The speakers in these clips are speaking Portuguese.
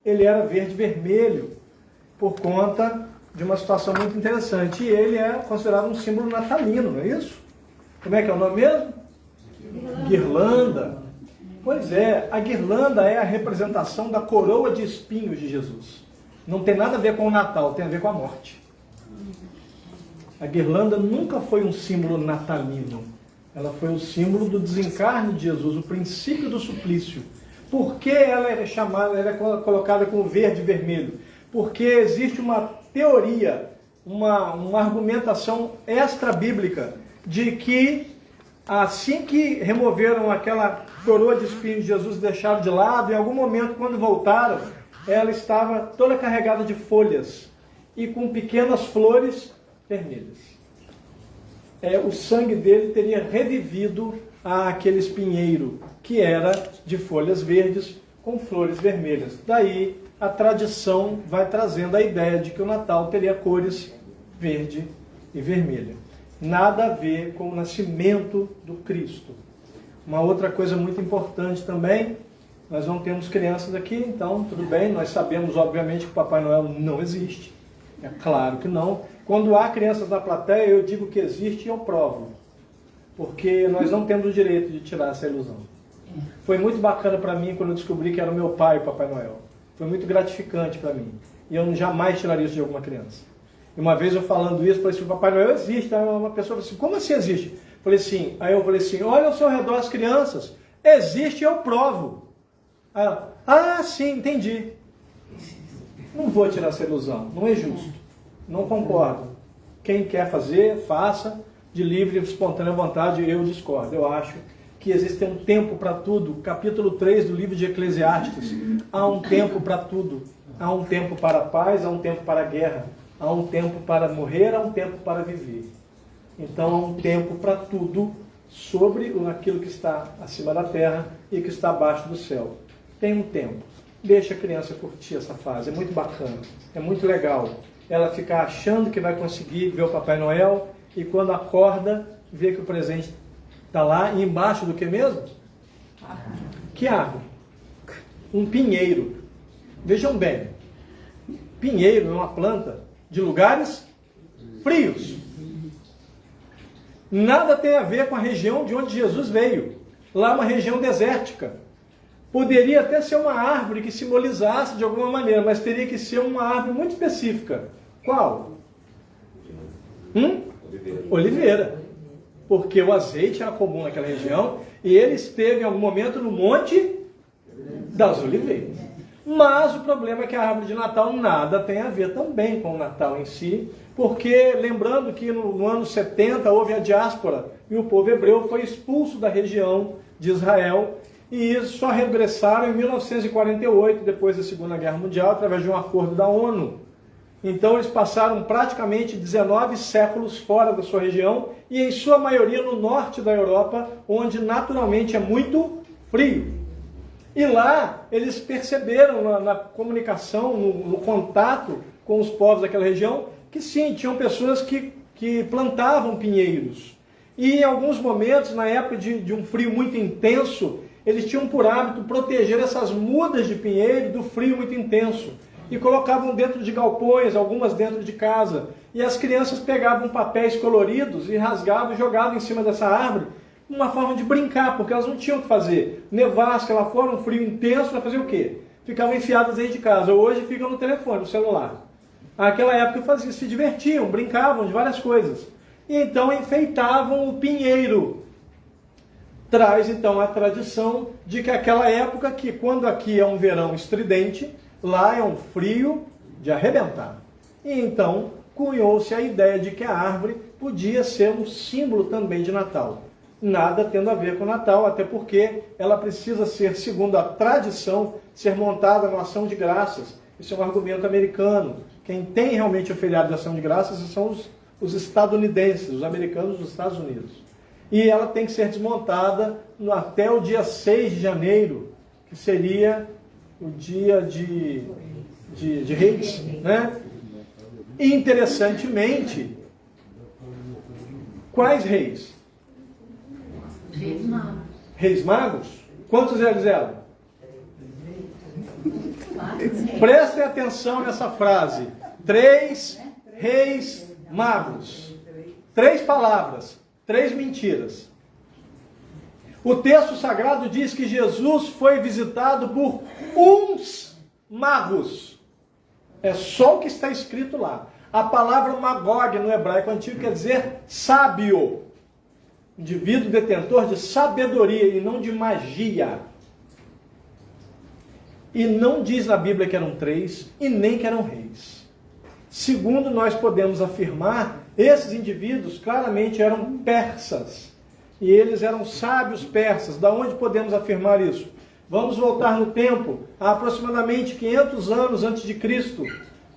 ele era verde-vermelho, por conta de uma situação muito interessante. E ele é considerado um símbolo natalino, não é isso? Como é que é o nome mesmo? Guirlanda. Pois é, a guirlanda é a representação da coroa de espinhos de Jesus. Não tem nada a ver com o Natal, tem a ver com a morte. A guirlanda nunca foi um símbolo natalino. Ela foi o símbolo do desencarne de Jesus, o princípio do suplício. Por que ela é chamada, ela é colocada com verde e vermelho? Porque existe uma teoria, uma argumentação extra-bíblica de que assim que removeram aquela coroa de espinhos de Jesus e deixaram de lado, em algum momento, quando voltaram, ela estava toda carregada de folhas e com pequenas flores vermelhas. O sangue dele teria revivido aquele espinheiro, que era de folhas verdes com flores vermelhas. Daí a tradição vai trazendo a ideia de que o Natal teria cores verde e vermelha. Nada a ver com o nascimento do Cristo. Uma outra coisa muito importante também, nós não temos crianças aqui, então tudo bem, nós sabemos obviamente que o Papai Noel não existe. É claro que não. Quando há crianças na plateia, eu digo que existe e eu provo. Porque nós não temos o direito de tirar essa ilusão. Foi muito bacana para mim quando eu descobri que era o meu pai o Papai Noel. Foi muito gratificante para mim. E eu jamais tiraria isso de alguma criança. E uma vez eu falando isso, falei assim, o Papai Noel existe. Aí uma pessoa falou assim, como assim existe? Aí eu falei assim, olha ao seu redor as crianças. Existe e eu provo. Aí ela, sim, entendi. Não vou tirar essa ilusão, não é justo. Não concordo. Quem quer fazer, faça. De livre e espontânea vontade, eu discordo. Eu acho que existe um tempo para tudo. Capítulo 3 do livro de Eclesiastes. Há um tempo para tudo. Há um tempo para a paz, há um tempo para a guerra. Há um tempo para morrer, há um tempo para viver. Então há um tempo para tudo sobre aquilo que está acima da terra e que está abaixo do céu. Tem um tempo. Deixa a criança curtir essa fase. É muito bacana. É muito legal. Ela ficar achando que vai conseguir ver o Papai Noel e quando acorda, vê que o presente está lá e embaixo do que mesmo? Que árvore? Um pinheiro. Vejam bem, pinheiro é uma planta de lugares frios. Nada tem a ver com a região de onde Jesus veio. Lá é uma região desértica. Poderia até ser uma árvore que simbolizasse de alguma maneira, mas teria que ser uma árvore muito específica. Qual? Oliveira. Porque o azeite era comum naquela região e ele esteve em algum momento no Monte das Oliveiras. Mas o problema é que a árvore de Natal nada tem a ver também com o Natal em si, porque lembrando que no ano 70 houve a diáspora e o povo hebreu foi expulso da região de Israel e eles só regressaram em 1948, depois da Segunda Guerra Mundial, através de um acordo da ONU. Então eles passaram praticamente 19 séculos fora da sua região e em sua maioria no norte da Europa, onde naturalmente é muito frio. E lá eles perceberam na comunicação, no contato com os povos daquela região, que sim, tinham pessoas que plantavam pinheiros. E em alguns momentos, na época de um frio muito intenso, eles tinham por hábito proteger essas mudas de pinheiro do frio muito intenso. E colocavam dentro de galpões, algumas dentro de casa. E as crianças pegavam papéis coloridos e rasgavam e jogavam em cima dessa árvore, uma forma de brincar, porque elas não tinham o que fazer. Nevasca lá fora, um frio intenso, para fazer o quê? Ficavam enfiadas dentro de casa. Hoje ficam no telefone, no celular. Naquela época faziam, se divertiam, brincavam de várias coisas. E então enfeitavam o pinheiro. Traz então a tradição de que aquela época, que quando aqui é um verão estridente, lá é um frio de arrebentar. E então cunhou-se a ideia de que a árvore podia ser um símbolo também de Natal. Nada tendo a ver com o Natal, até porque ela precisa ser, segundo a tradição, ser montada na ação de graças. Isso é um argumento americano. Quem tem realmente o feriado de ação de graças são os estadunidenses, os americanos dos Estados Unidos. E ela tem que ser desmontada até o dia 6 de janeiro, que seria o dia de Reis, né? E interessantemente, quais reis? Reis Magos. Reis Magos? Quantos eles eram? 4 reis. Prestem atenção nessa frase. 3 reis magos. 3 palavras, 3 mentiras. O texto sagrado diz que Jesus foi visitado por uns magos. É só o que está escrito lá. A palavra magog no hebraico antigo quer dizer sábio. Indivíduo detentor de sabedoria e não de magia. E não diz na Bíblia que eram 3 e nem que eram reis. Segundo nós podemos afirmar, esses indivíduos claramente eram persas. E eles eram sábios persas. Da onde podemos afirmar isso? Vamos voltar no tempo, a aproximadamente 500 anos antes de Cristo.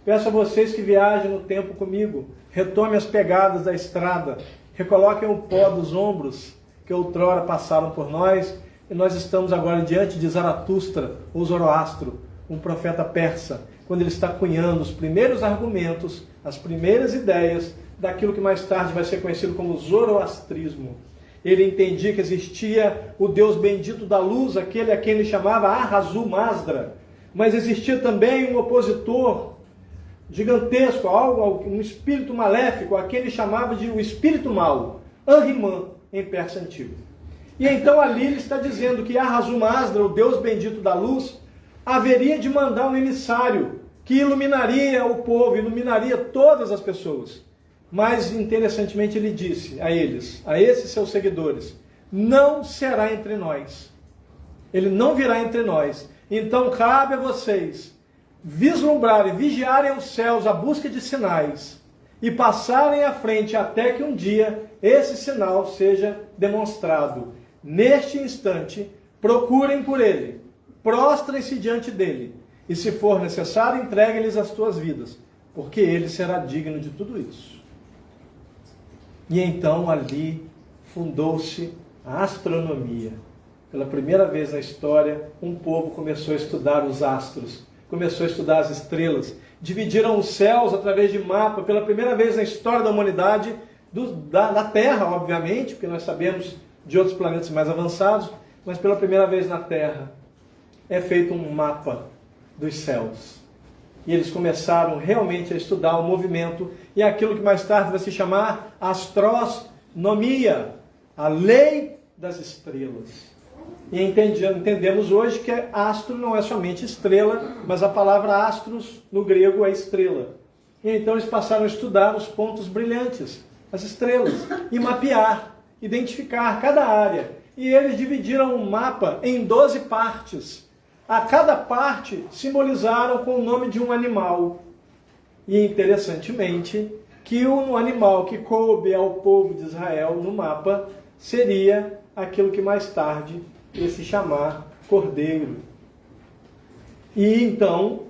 Peço a vocês que viajem no tempo comigo. Retomem as pegadas da estrada. Recoloquem o pó dos ombros que outrora passaram por nós. E nós estamos agora diante de Zaratustra, ou Zoroastro, um profeta persa, quando ele está cunhando os primeiros argumentos, as primeiras ideias daquilo que mais tarde vai ser conhecido como zoroastrismo. Ele entendia que existia o Deus bendito da luz, aquele a quem ele chamava Ahazul Mazdra, mas existia também um opositor gigantesco, um espírito maléfico, a quem ele chamava de o espírito mau, Ahriman, em persa antigo. E então ali ele está dizendo que Ahazul Mazdra, o Deus bendito da luz, haveria de mandar um emissário que iluminaria o povo, iluminaria todas as pessoas. Mas, interessantemente, ele disse a eles, a esses seus seguidores, não será entre nós. Ele não virá entre nós. Então, cabe a vocês vislumbrarem, vigiarem os céus à busca de sinais e passarem à frente até que um dia esse sinal seja demonstrado. Neste instante, procurem por ele, prostrem-se diante dele e, se for necessário, entreguem-lhes as tuas vidas, porque ele será digno de tudo isso. E então ali fundou-se a astronomia. Pela primeira vez na história, um povo começou a estudar os astros, começou a estudar as estrelas, dividiram os céus através de mapa, pela primeira vez na história da humanidade, da Terra, obviamente, porque nós sabemos de outros planetas mais avançados, mas pela primeira vez na Terra é feito um mapa dos céus. E eles começaram realmente a estudar o movimento e aquilo que mais tarde vai se chamar astronomia, a lei das estrelas. E entendemos hoje que astro não é somente estrela, mas a palavra astros no grego é estrela. E então eles passaram a estudar os pontos brilhantes, as estrelas, e mapear, identificar cada área. E eles dividiram o mapa em 12 partes. A cada parte simbolizaram com o nome de um animal. E interessantemente, que o animal que coube ao povo de Israel no mapa seria aquilo que mais tarde ia se chamar cordeiro. E então,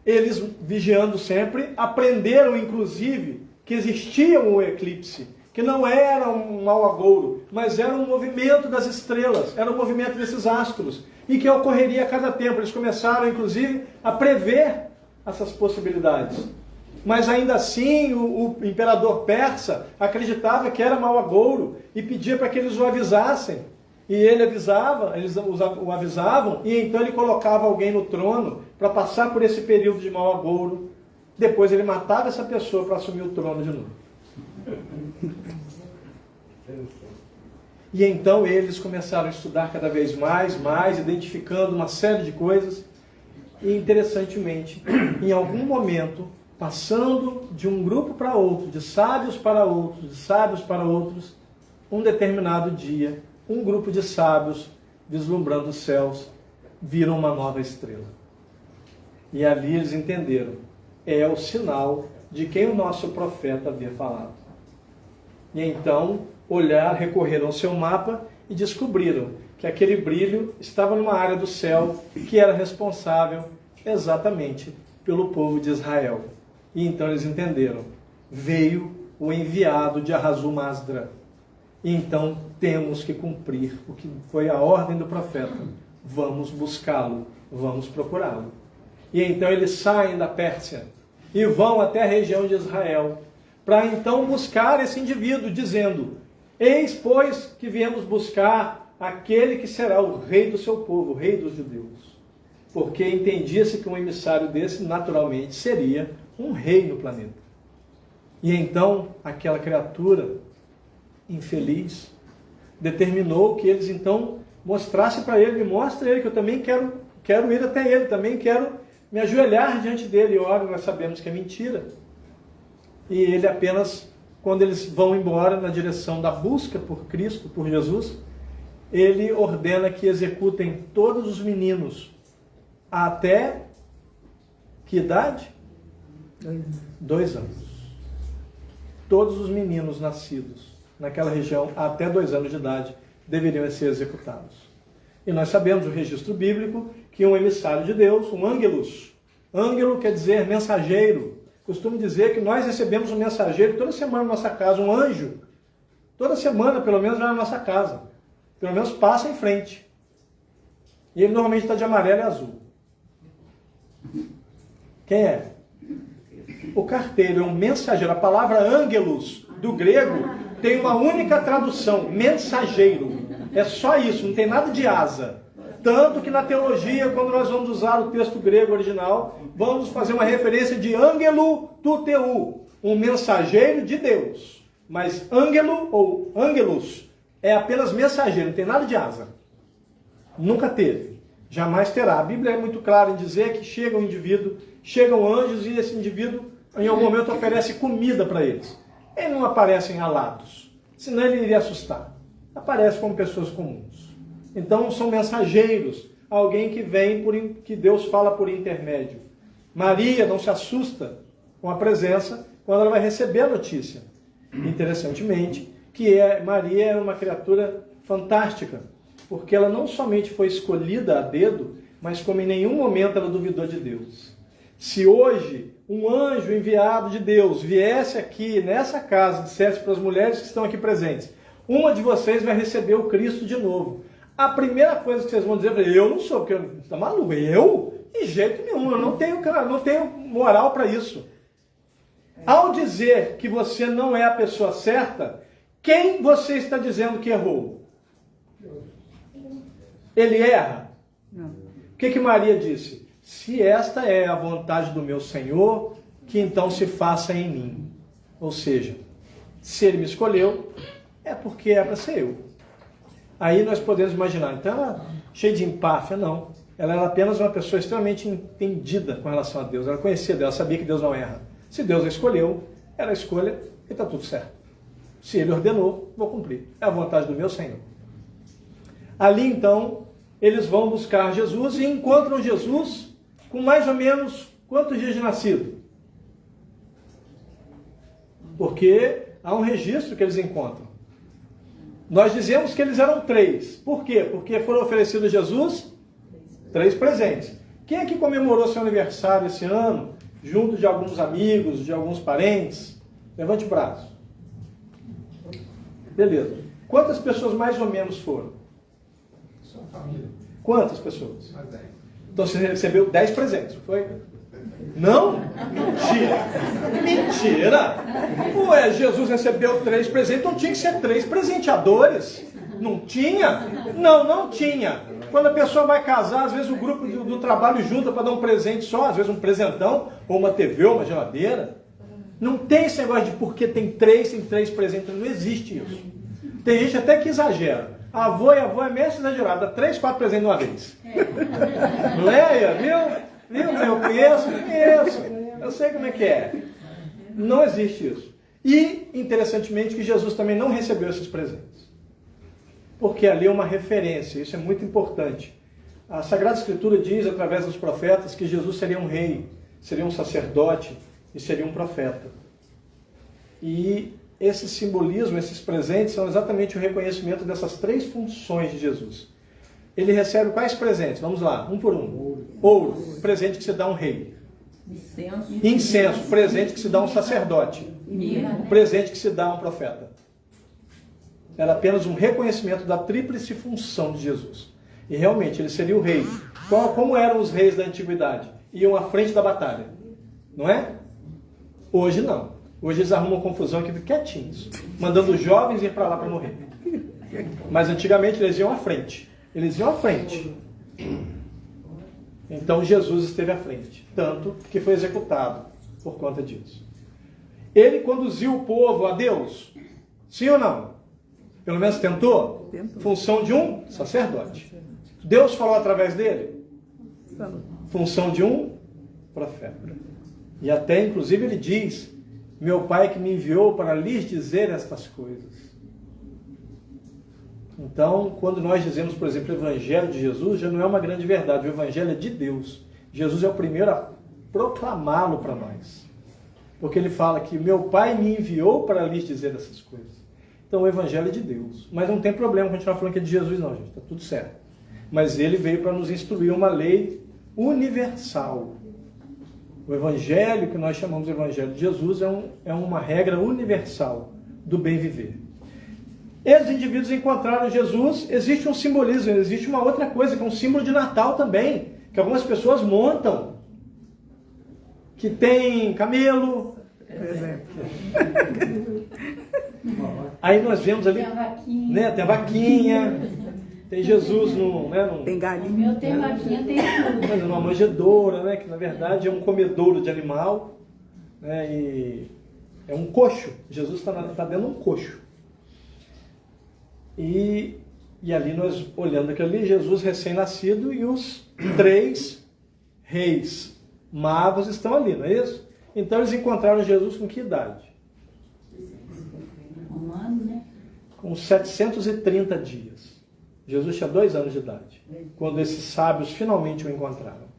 eles, vigiando sempre, aprenderam inclusive que existia um eclipse, que não era um mau agouro, mas era um movimento das estrelas, era um movimento desses astros, e que ocorreria a cada tempo. Eles começaram, inclusive, a prever essas possibilidades. Mas ainda assim, o imperador persa acreditava que era mau agouro e pedia para que eles o avisassem. E ele avisava, eles o avisavam, e então ele colocava alguém no trono para passar por esse período de mau agouro. Depois ele matava essa pessoa para assumir o trono de novo. E então eles começaram a estudar cada vez mais, identificando uma série de coisas. E interessantemente, em algum momento, passando de um grupo para outro, de sábios para outros, um determinado dia, um grupo de sábios, vislumbrando os céus, viram uma nova estrela. E ali eles entenderam, é o sinal de quem o nosso profeta havia falado. E então, recorreram ao seu mapa e descobriram que aquele brilho estava numa área do céu que era responsável exatamente pelo povo de Israel. E então eles entenderam, veio o enviado de Ahazul Mazdra. E então temos que cumprir o que foi a ordem do profeta. Vamos buscá-lo, vamos procurá-lo. E então eles saem da Pérsia e vão até a região de Israel, para então buscar esse indivíduo, dizendo, eis, pois, que viemos buscar aquele que será o rei do seu povo, o rei dos judeus. porque entendia-se que um emissário desse, naturalmente, seria um rei no planeta. E então, aquela criatura infeliz determinou que eles, então, mostrassem para ele, mostra a ele que eu também quero ir até ele, também quero me ajoelhar diante dele. E ora, nós sabemos que é mentira. E ele apenas, quando eles vão embora na direção da busca por Cristo, por Jesus, ele ordena que executem todos os meninos até que idade? 2 anos. Todos os meninos nascidos naquela região até 2 anos de idade deveriam ser executados. E nós sabemos o registro bíblico que um emissário de Deus, um ângelos, ângelo quer dizer mensageiro. Costumo dizer que nós recebemos um mensageiro toda semana na nossa casa, um anjo. Toda semana, pelo menos, na nossa casa. Pelo menos passa em frente. E ele normalmente está de amarelo e azul. Quem é? O carteiro é um mensageiro. A palavra ângelos, do grego, tem uma única tradução, mensageiro. É só isso, não tem nada de asa. Tanto que na teologia, quando nós vamos usar o texto grego original, vamos fazer uma referência de ângelo tuteu, um mensageiro de Deus. Mas ângelo ou ângelos é apenas mensageiro, não tem nada de asa. Nunca teve. Jamais terá. A Bíblia é muito clara em dizer que chega um indivíduo, chegam anjos e esse indivíduo em algum momento oferece comida para eles. Eles não aparecem alados, senão ele iria assustar. Aparece como pessoas comuns. Então são mensageiros, alguém que vem, que Deus fala por intermédio. Maria não se assusta com a presença quando ela vai receber a notícia. Interessantemente, Maria é uma criatura fantástica, porque ela não somente foi escolhida a dedo, mas como em nenhum momento ela duvidou de Deus. Se hoje um anjo enviado de Deus viesse aqui nessa casa e dissesse para as mulheres que estão aqui presentes, uma de vocês vai receber o Cristo de novo, a primeira coisa que vocês vão dizer é: eu não sou, porque está maluco, eu? De jeito nenhum, eu não tenho moral para isso. Ao dizer que você não é a pessoa certa, quem você está dizendo que errou? Ele erra? Não. O que Maria disse? Se esta é a vontade do meu Senhor, que então se faça em mim. Ou seja, se ele me escolheu, é porque é para ser eu. Aí nós podemos imaginar, então ela cheia de empáfia, não. Ela era apenas uma pessoa extremamente entendida com relação a Deus. Ela conhecia Deus, ela sabia que Deus não erra. Se Deus a escolheu, era a escolha e está tudo certo. Se ele ordenou, vou cumprir. É a vontade do meu Senhor. Ali então, eles vão buscar Jesus e encontram Jesus com mais ou menos quantos dias de nascido? Porque há um registro que eles encontram. Nós dizemos que eles eram 3. Por quê? Porque foram oferecidos a Jesus 3 presentes. Quem é que comemorou seu aniversário esse ano, junto de alguns amigos, de alguns parentes? Levante o braço. Beleza. Quantas pessoas mais ou menos foram? Sua família. Quantas pessoas? Mais 10. Então você recebeu 10 presentes, foi? Não? Mentira! Mentira! Ué, Jesus recebeu 3 presentes, não tinha que ser 3 presenteadores. Não tinha? Não tinha. Quando a pessoa vai casar, às vezes o grupo do trabalho junta para dar um presente só, às vezes um presentão, ou uma TV, ou uma geladeira. Não tem esse negócio de porque tem 3 presentes, não existe isso. Tem gente até que exagera. Avô é mesmo exagerado, dá 3, 4 presentes de uma vez. Leia, viu? Eu conheço, eu sei como é que é. Não existe isso. E, interessantemente, que Jesus também não recebeu esses presentes. Porque ali é uma referência, isso é muito importante. A Sagrada Escritura diz, através dos profetas, que Jesus seria um rei, seria um sacerdote e seria um profeta. E esse simbolismo, esses presentes, são exatamente o reconhecimento dessas 3 funções de Jesus. Ele recebe quais presentes? Vamos lá, um por um. Ouro, presente que se dá a um rei. Incenso, presente que se dá a um sacerdote. Presente que se dá a um profeta. Era apenas um reconhecimento da tríplice função de Jesus. E realmente, ele seria o rei. Como eram os reis da antiguidade? Iam à frente da batalha. Não é? Hoje não. Hoje eles arrumam confusão aqui quietinhos, mandando os jovens ir para lá para morrer. Mas antigamente eles iam à frente. Eles iam à frente. Então Jesus esteve à frente, tanto que foi executado por conta disso. Ele conduziu o povo a Deus? Sim ou não? Pelo menos tentou? Tentou. Função de um sacerdote. Deus falou através dele? Falou. Função de um profeta. E até, inclusive, ele diz: meu Pai que me enviou para lhes dizer estas coisas. Então, quando nós dizemos, por exemplo, o Evangelho de Jesus, já não é uma grande verdade. O Evangelho é de Deus. Jesus é o primeiro a proclamá-lo para nós. Porque ele fala que meu Pai me enviou para lhes dizer essas coisas. Então, o Evangelho é de Deus. Mas não tem problema continuar falando que é de Jesus, não, gente. Está tudo certo. Mas ele veio para nos instruir uma lei universal. O Evangelho, que nós chamamos de Evangelho de Jesus, é uma regra universal do bem viver. Esses indivíduos encontraram Jesus, existe um simbolismo, existe uma outra coisa, que é um símbolo de Natal também, que algumas pessoas montam, que tem camelo. Aí nós vemos ali, Tem a vaquinha. né, tem a vaquinha, tem Jesus Tem O galinha. meu tem vaquinha, tem tudo. numa manjedoura, né, que na verdade é um comedouro de animal, né, e é um coxo. Jesus está dentro de um coxo. E ali nós, olhando aquilo ali, Jesus recém-nascido e os 3 reis magos estão ali, não é isso? Então eles encontraram Jesus com que idade? Um ano, né? Com 730 dias. Jesus tinha 2 anos de idade, quando esses sábios finalmente o encontraram.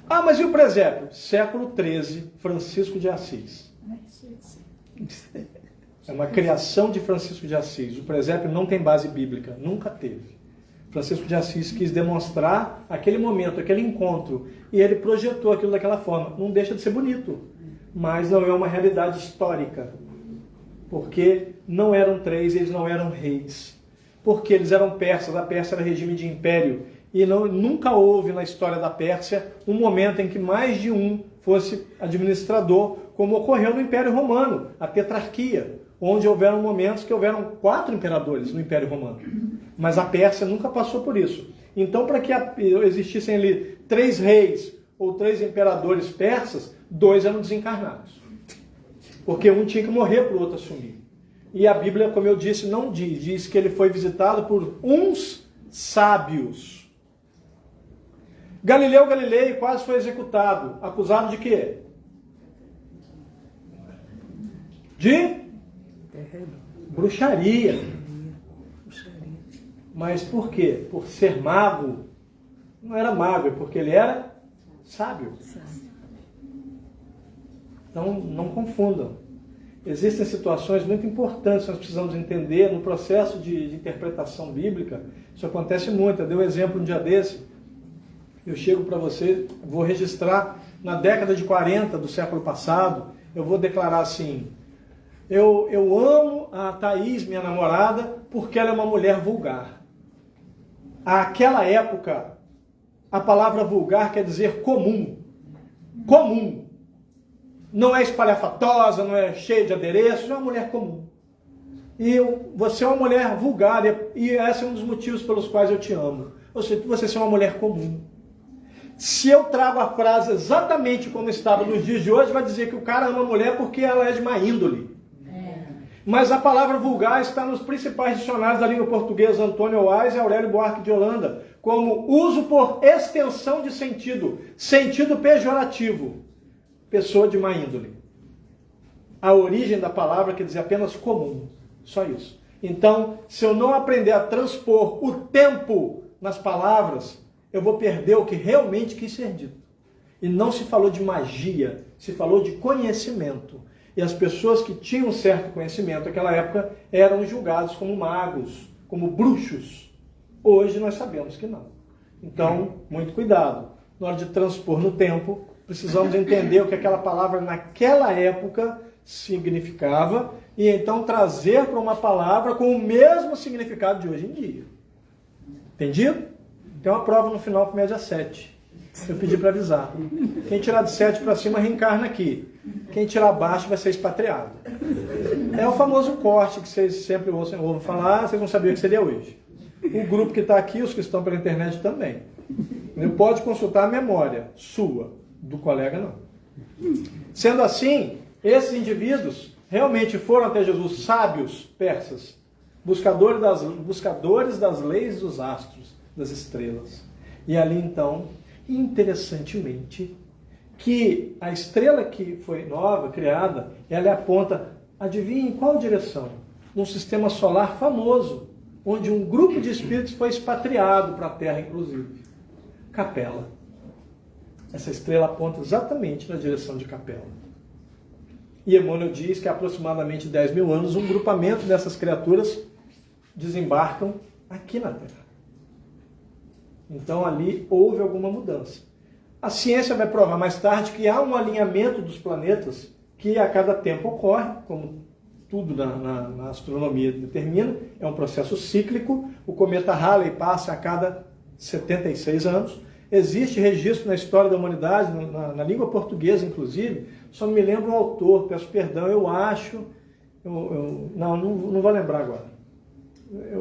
Ah, mas e o presépio? Século XIII, Francisco de Assis. É uma criação de Francisco de Assis. O presépio não tem base bíblica, nunca teve. Francisco de Assis quis demonstrar aquele momento, aquele encontro, e ele projetou aquilo daquela forma. Não deixa de ser bonito, mas não é uma realidade histórica, porque não eram 3, eles não eram reis, porque eles eram persas, a Pérsia era regime de império, e nunca houve na história da Pérsia um momento em que mais de um fosse administrador, como ocorreu no Império Romano, a tetrarquia, onde houveram momentos que houveram 4 imperadores no Império Romano. Mas a Pérsia nunca passou por isso. Então, para que existissem ali 3 reis ou 3 imperadores persas, 2 eram desencarnados. Porque um tinha que morrer para o outro assumir. E a Bíblia, como eu disse, não diz que ele foi visitado por uns sábios. Galileu Galilei quase foi executado. Acusado de quê? De bruxaria. Mas por quê? Por ser mago. Não era mago, é porque ele era sábio. Então não confundam. Existem situações muito importantes que nós precisamos entender no processo de interpretação bíblica. Isso acontece muito. Eu dei um exemplo um dia desse. Eu chego para você, vou registrar na década de 40 do século passado, eu vou declarar assim: eu amo a Thaís, minha namorada, porque ela é uma mulher vulgar. Àquela época, a palavra vulgar quer dizer comum. Comum. Não é espalhafatosa, não é cheia de adereços, é uma mulher comum. E você é uma mulher vulgar, e esse é um dos motivos pelos quais eu te amo. Ou seja, você é uma mulher comum. Se eu trago a frase exatamente como estava nos dias de hoje, vai dizer que o cara ama a mulher porque ela é de má índole. Mas a palavra vulgar está nos principais dicionários da língua portuguesa, Antônio Wise e Aurélio Buarque de Holanda, como uso por extensão de sentido, sentido pejorativo, pessoa de má índole. A origem da palavra quer dizer apenas comum, só isso. Então, se eu não aprender a transpor o tempo nas palavras, eu vou perder o que realmente quis ser dito. E não se falou de magia, se falou de conhecimento. E as pessoas que tinham certo conhecimento naquela época eram julgados como magos, como bruxos. Hoje nós sabemos que não. Então, muito cuidado. Na hora de transpor no tempo, precisamos entender o que aquela palavra naquela época significava e então trazer para uma palavra com o mesmo significado de hoje em dia. Entendido? Tem uma prova no final com média 7. Eu pedi para avisar. Quem tirar de 7 para cima reencarna aqui. Quem tirar abaixo vai ser expatriado. É o famoso corte que vocês sempre ouvem falar, vocês não sabiam o que seria hoje. O grupo que está aqui, os que estão pela internet também. Ele pode consultar a memória sua, do colega não. Sendo assim, esses indivíduos realmente foram até Jesus, sábios persas, buscadores das leis dos astros, das estrelas. E ali então, interessantemente, que a estrela que foi nova, criada, ela aponta, adivinha em qual direção? Num sistema solar famoso, onde um grupo de espíritos foi expatriado para a Terra, inclusive. Capela. Essa estrela aponta exatamente na direção de Capela. E Emmanuel diz que há aproximadamente 10 mil anos, um grupamento dessas criaturas desembarcam aqui na Terra. Então ali houve alguma mudança. A ciência vai provar mais tarde que há um alinhamento dos planetas que a cada tempo ocorre, como tudo na astronomia determina, é um processo cíclico. O cometa Halley passa a cada 76 anos. Existe registro na história da humanidade, na língua portuguesa inclusive, só não me lembro o autor, peço perdão, eu acho, não vou lembrar agora.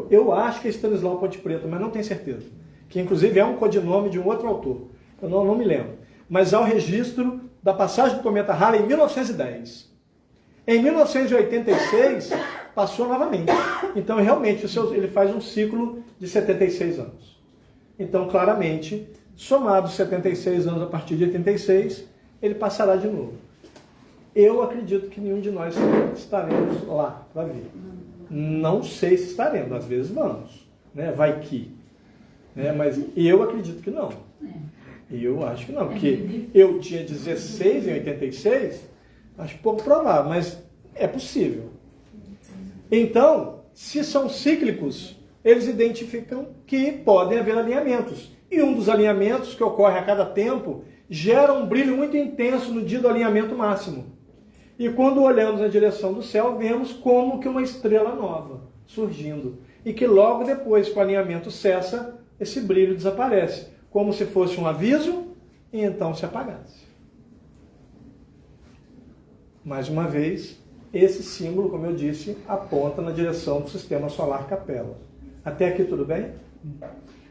Eu acho que é Stanislau Ponte Preta, mas não tenho certeza. Que inclusive é um codinome de um outro autor. Eu não me lembro. Mas há o registro da passagem do cometa Halley em 1910. Em 1986, passou novamente. Então, realmente, ele faz um ciclo de 76 anos. Então, claramente, somados 76 anos a partir de 86, ele passará de novo. Eu acredito que nenhum de nós estaremos lá para ver. Não sei se estaremos, às vezes vamos. Né? Vai que. Né? Mas eu acredito que não. Eu acho que não, porque eu tinha 16 em 86, acho pouco provável, mas é possível. Então, se são cíclicos, eles identificam que podem haver alinhamentos. E um dos alinhamentos que ocorre a cada tempo gera um brilho muito intenso no dia do alinhamento máximo. E quando olhamos na direção do céu, vemos como que uma estrela nova surgindo. E que logo depois que o alinhamento cessa, esse brilho desaparece. Como se fosse um aviso e então se apagasse. Mais uma vez, esse símbolo, como eu disse, aponta na direção do sistema solar Capela. Até aqui tudo bem?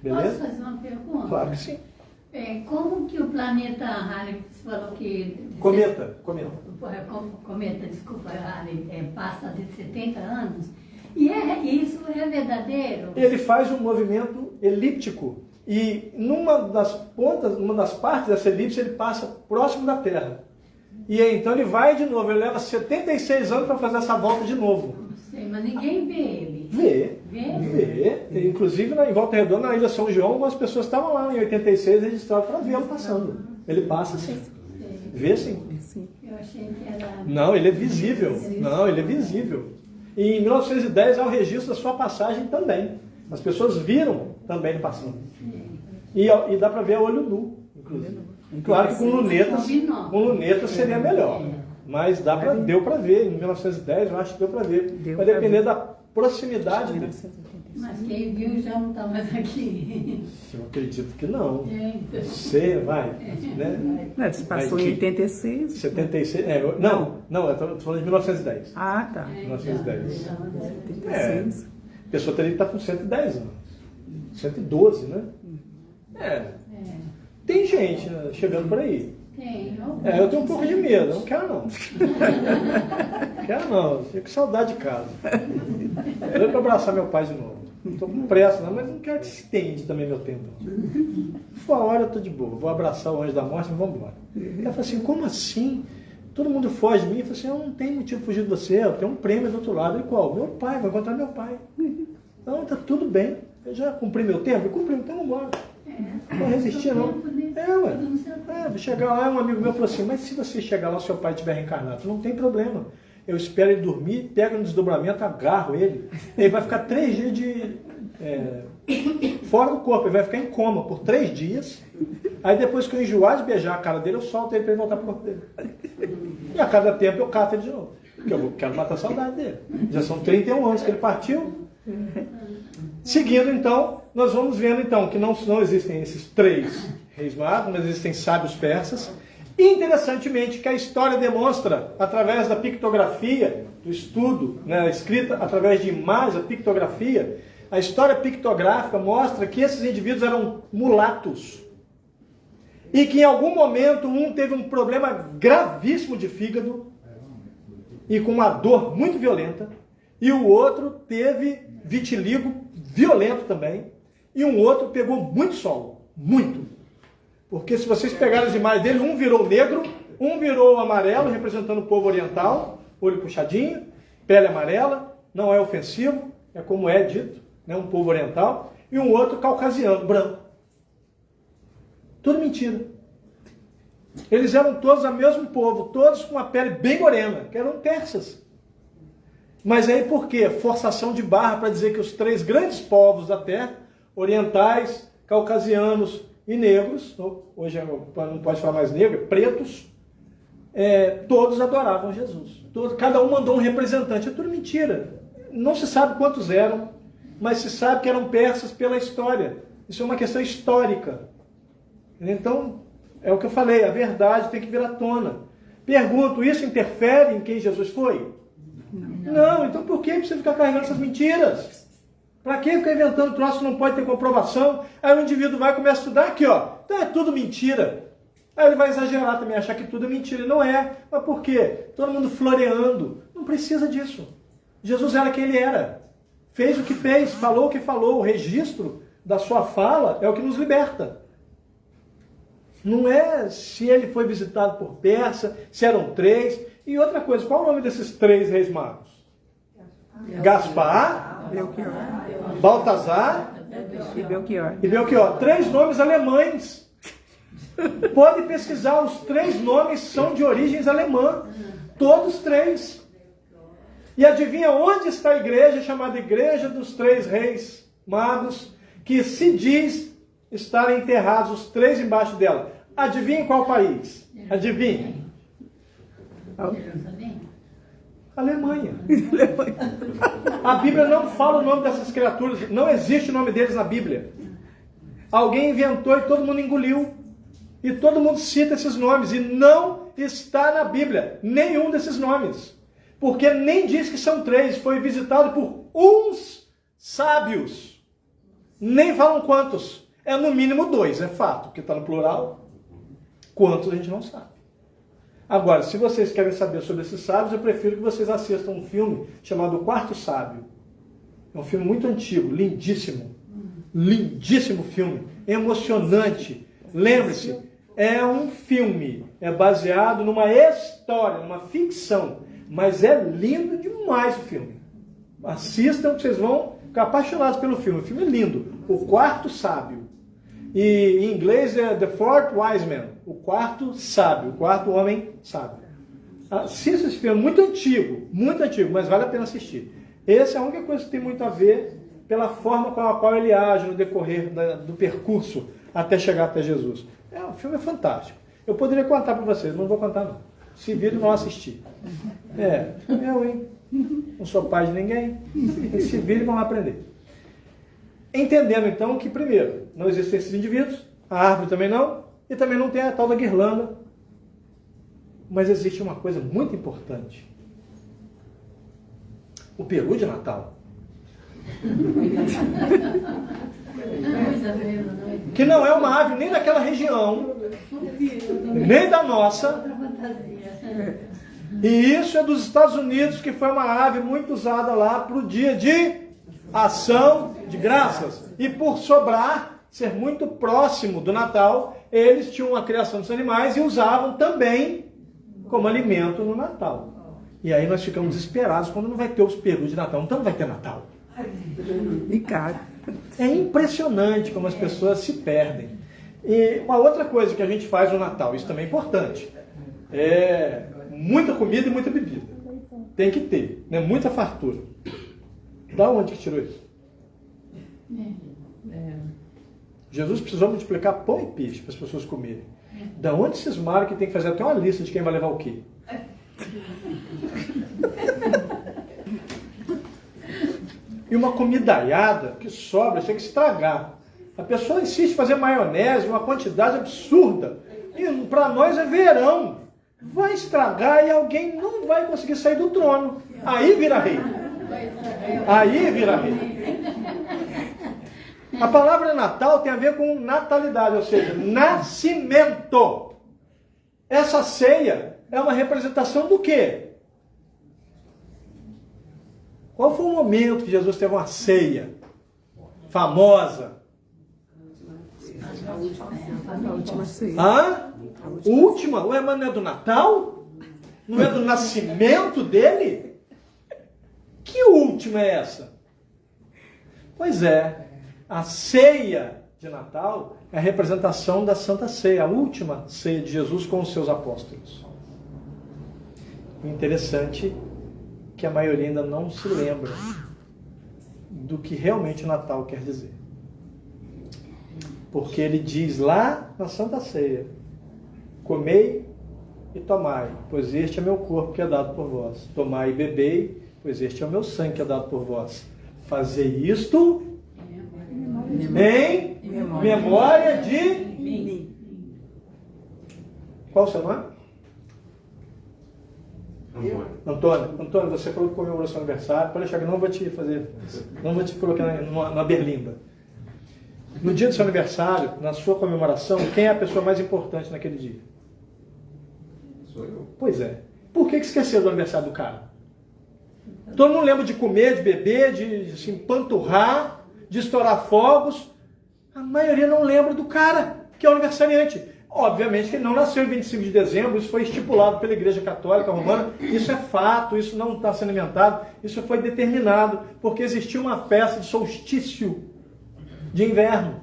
Beleza? Posso fazer uma pergunta? Claro que sim. Como que o planeta Halley, você falou que... Cometa. Cometa, desculpa, Halley, passa de 70 anos. E isso é verdadeiro? Ele faz um movimento elíptico. E numa das pontas, numa das partes dessa elipse, ele passa próximo da Terra. E aí, então ele vai de novo, ele leva 76 anos para fazer essa volta de novo. Não sei, mas ninguém vê ele. Vê. Inclusive, em Volta Redonda, na Ilha São João, algumas pessoas estavam lá em 86 registradas para vê-lo passando. Ele passa sim. Vê sim. Eu achei que era... Não, ele é visível. Não, ele é visível. E em 1910 há o registro da sua passagem também. As pessoas viram também ele passando. E dá para ver a olho nu, inclusive. Claro que com lunetas seria melhor. Mas deu para ver. Em 1910 eu acho que deu para ver. Vai depender da proximidade dele. Mas quem viu já não está mais aqui. Eu acredito que não. Você vai. Né? Não, você passou em 86? 76. Não, eu estou falando de 1910. Ah, tá. 1910. 86. A pessoa teria que estar com 110 anos. 112, né? Tem gente, né, chegando por aí. Tem. Eu tenho um pouco de medo, não quero não. Fico com saudade de casa. Eu quero abraçar meu pai de novo. Não estou com pressa, não, mas não quero que se estende também meu tempo. Se for a hora, eu estou de boa. Vou abraçar o anjo da morte e vamos embora. Ela falou assim, como assim? Todo mundo foge de mim. Eu falei assim, eu não tenho motivo de fugir de você, eu tenho um prêmio do outro lado. E qual? Meu pai, vou encontrar meu pai. Então tá tudo bem. Eu já cumpri meu tempo? Eu cumpri, então vamos embora. Não vou resistir não. Vou chegar lá, um amigo meu falou assim, mas se você chegar lá, seu pai estiver reencarnado, não tem problema. Eu espero ele dormir, pego no desdobramento, agarro ele, ele vai ficar 3 dias fora do corpo, ele vai ficar em coma por 3 dias, aí depois que eu enjoar de beijar a cara dele, eu solto ele para ele voltar pro corpo dele. E a cada tempo eu cato ele de novo, porque eu quero matar a saudade dele. Já são 31 anos que ele partiu. Seguindo então, nós vamos vendo então que não existem esses 3 reis magos, mas existem sábios persas. Interessantemente que a história demonstra, através da pictografia, do estudo, né, escrita através de imagens, a pictografia, a história pictográfica mostra que esses indivíduos eram mulatos. e que em algum momento um teve um problema gravíssimo de fígado e com uma dor muito violenta, e o outro teve vitiligo violento também, e um outro pegou muito sol, muito. Porque se vocês pegarem as imagens dele, um virou negro, um virou amarelo, representando o povo oriental, olho puxadinho, pele amarela, não é ofensivo, é como é dito, né, um povo oriental, e um outro caucasiano, branco. Tudo mentira. Eles eram todos o mesmo povo, todos com uma pele bem morena, que eram persas. Mas aí por quê? Forçação de barra para dizer que os três grandes povos da terra, orientais, caucasianos e negros, hoje não pode falar mais negro, pretos, todos adoravam Jesus. Cada um mandou um representante. É tudo mentira. Não se sabe quantos eram, mas se sabe que eram persas pela história. Isso é uma questão histórica. Então, é o que eu falei, a verdade tem que vir à tona. Pergunto, isso interfere em quem Jesus foi? Não, então por que precisa ficar carregando essas mentiras? Para que ficar inventando troço que não pode ter comprovação? Aí o indivíduo vai e começa a estudar aqui, ó. Então é tudo mentira. Aí ele vai exagerar também, achar que tudo é mentira. E não é. Mas por quê? Todo mundo floreando. Não precisa disso. Jesus era quem ele era. Fez o que fez, falou o que falou. O registro da sua fala é o que nos liberta. Não é se ele foi visitado por Persa, se eram três. E outra coisa, qual é o nome desses três reis magos? Gaspar, Belchior. Baltazar E Belchior. e Belchior. Três nomes alemães. Pode pesquisar, os três nomes são de origens alemã. Todos três. E adivinha onde está a igreja chamada Igreja dos Três Reis Magos, que se diz estarem enterrados os três embaixo dela. Adivinha qual país? Adivinha? Jerusalém? Alemanha. A Bíblia não fala o nome dessas criaturas, não existe o nome deles na Bíblia. Alguém inventou e todo mundo engoliu. E todo mundo cita esses nomes, e não está na Bíblia nenhum desses nomes. Porque nem diz que são três, foi visitado por uns sábios. Nem falam quantos. É no mínimo dois, é fato, porque está no plural. Quantos a gente não sabe. Agora, se vocês querem saber sobre esses sábios, eu prefiro que vocês assistam um filme chamado O Quarto Sábio. É um filme muito antigo, lindíssimo. Lindíssimo filme, emocionante. Lembre-se, é um filme, é baseado numa história, numa ficção, mas é lindo demais o filme. Assistam que vocês vão ficar apaixonados pelo filme. O filme é lindo. O Quarto Sábio. E em inglês é The Fourth Wise Man, o quarto sábio, o quarto homem sábio. Assista esse filme, muito antigo, mas vale a pena assistir. Essa é a única coisa que tem muito a ver pela forma com a qual ele age no decorrer do percurso até chegar até Jesus. O filme é fantástico. Eu poderia contar para vocês, não vou contar não. Se viram, não assistir. Eu, hein? Não sou pai de ninguém. E se virem, vão aprender. Entendendo então que, primeiro, não existem esses indivíduos, a árvore também não, e também não tem a tal da guirlanda. Mas existe uma coisa muito importante. O peru de Natal. Que não é uma ave nem daquela região, nem da nossa. E isso é dos Estados Unidos, que foi uma ave muito usada lá para o dia de ação de graças. E por sobrar, ser muito próximo do Natal, eles tinham a criação dos animais e usavam também como alimento no Natal. E aí nós ficamos desesperados quando não vai ter os perus de Natal. Então não vai ter Natal. E caro. É impressionante como as pessoas se perdem. E uma outra coisa que a gente faz no Natal, isso também é importante, é muita comida e muita bebida. Tem que ter, né? Muita fartura. Da onde que tirou isso? Jesus precisou multiplicar pão e peixe para as pessoas comerem. Da onde cismaram que tem que fazer até uma lista de quem vai levar o quê? E uma comidaiada que sobra, chega a estragar. A pessoa insiste em fazer maionese, uma quantidade absurda. E para nós é verão. Vai estragar e alguém não vai conseguir sair do trono. Aí vira rei. Aí vira rei. A palavra Natal tem a ver com natalidade, ou seja, nascimento. Essa ceia é uma representação do quê? Qual foi o momento que Jesus teve uma ceia famosa? A última ceia. Hã? Última? Ué, mas não é do Natal? Não é do nascimento dele? Que última é essa? Pois é, a ceia de Natal é a representação da Santa Ceia, a última ceia de Jesus com os seus apóstolos. O interessante é que a maioria ainda não se lembra do que realmente o Natal quer dizer. Porque ele diz lá na Santa Ceia: comei e tomai, pois este é meu corpo que é dado por vós. Tomai e bebei, pois este é o meu sangue que é dado por vós. Fazei isto em memória de Mim. Qual o seu nome? Antônio, você falou que comemorou seu aniversário. Pode deixar que eu não vou te fazer, não vou te colocar na berlinda. No dia do seu aniversário, na sua comemoração, quem é a pessoa mais importante naquele dia? Sou eu. Pois é. Por que esqueceu do aniversário do cara? Todo mundo lembra de comer, de beber, de se empanturrar, de estourar fogos. A maioria não lembra do cara, que é o aniversariante. Obviamente que ele não nasceu em 25 de dezembro, isso foi estipulado pela Igreja Católica Romana, isso é fato, isso não está sendo inventado, isso foi determinado, porque existia uma festa de solstício de inverno.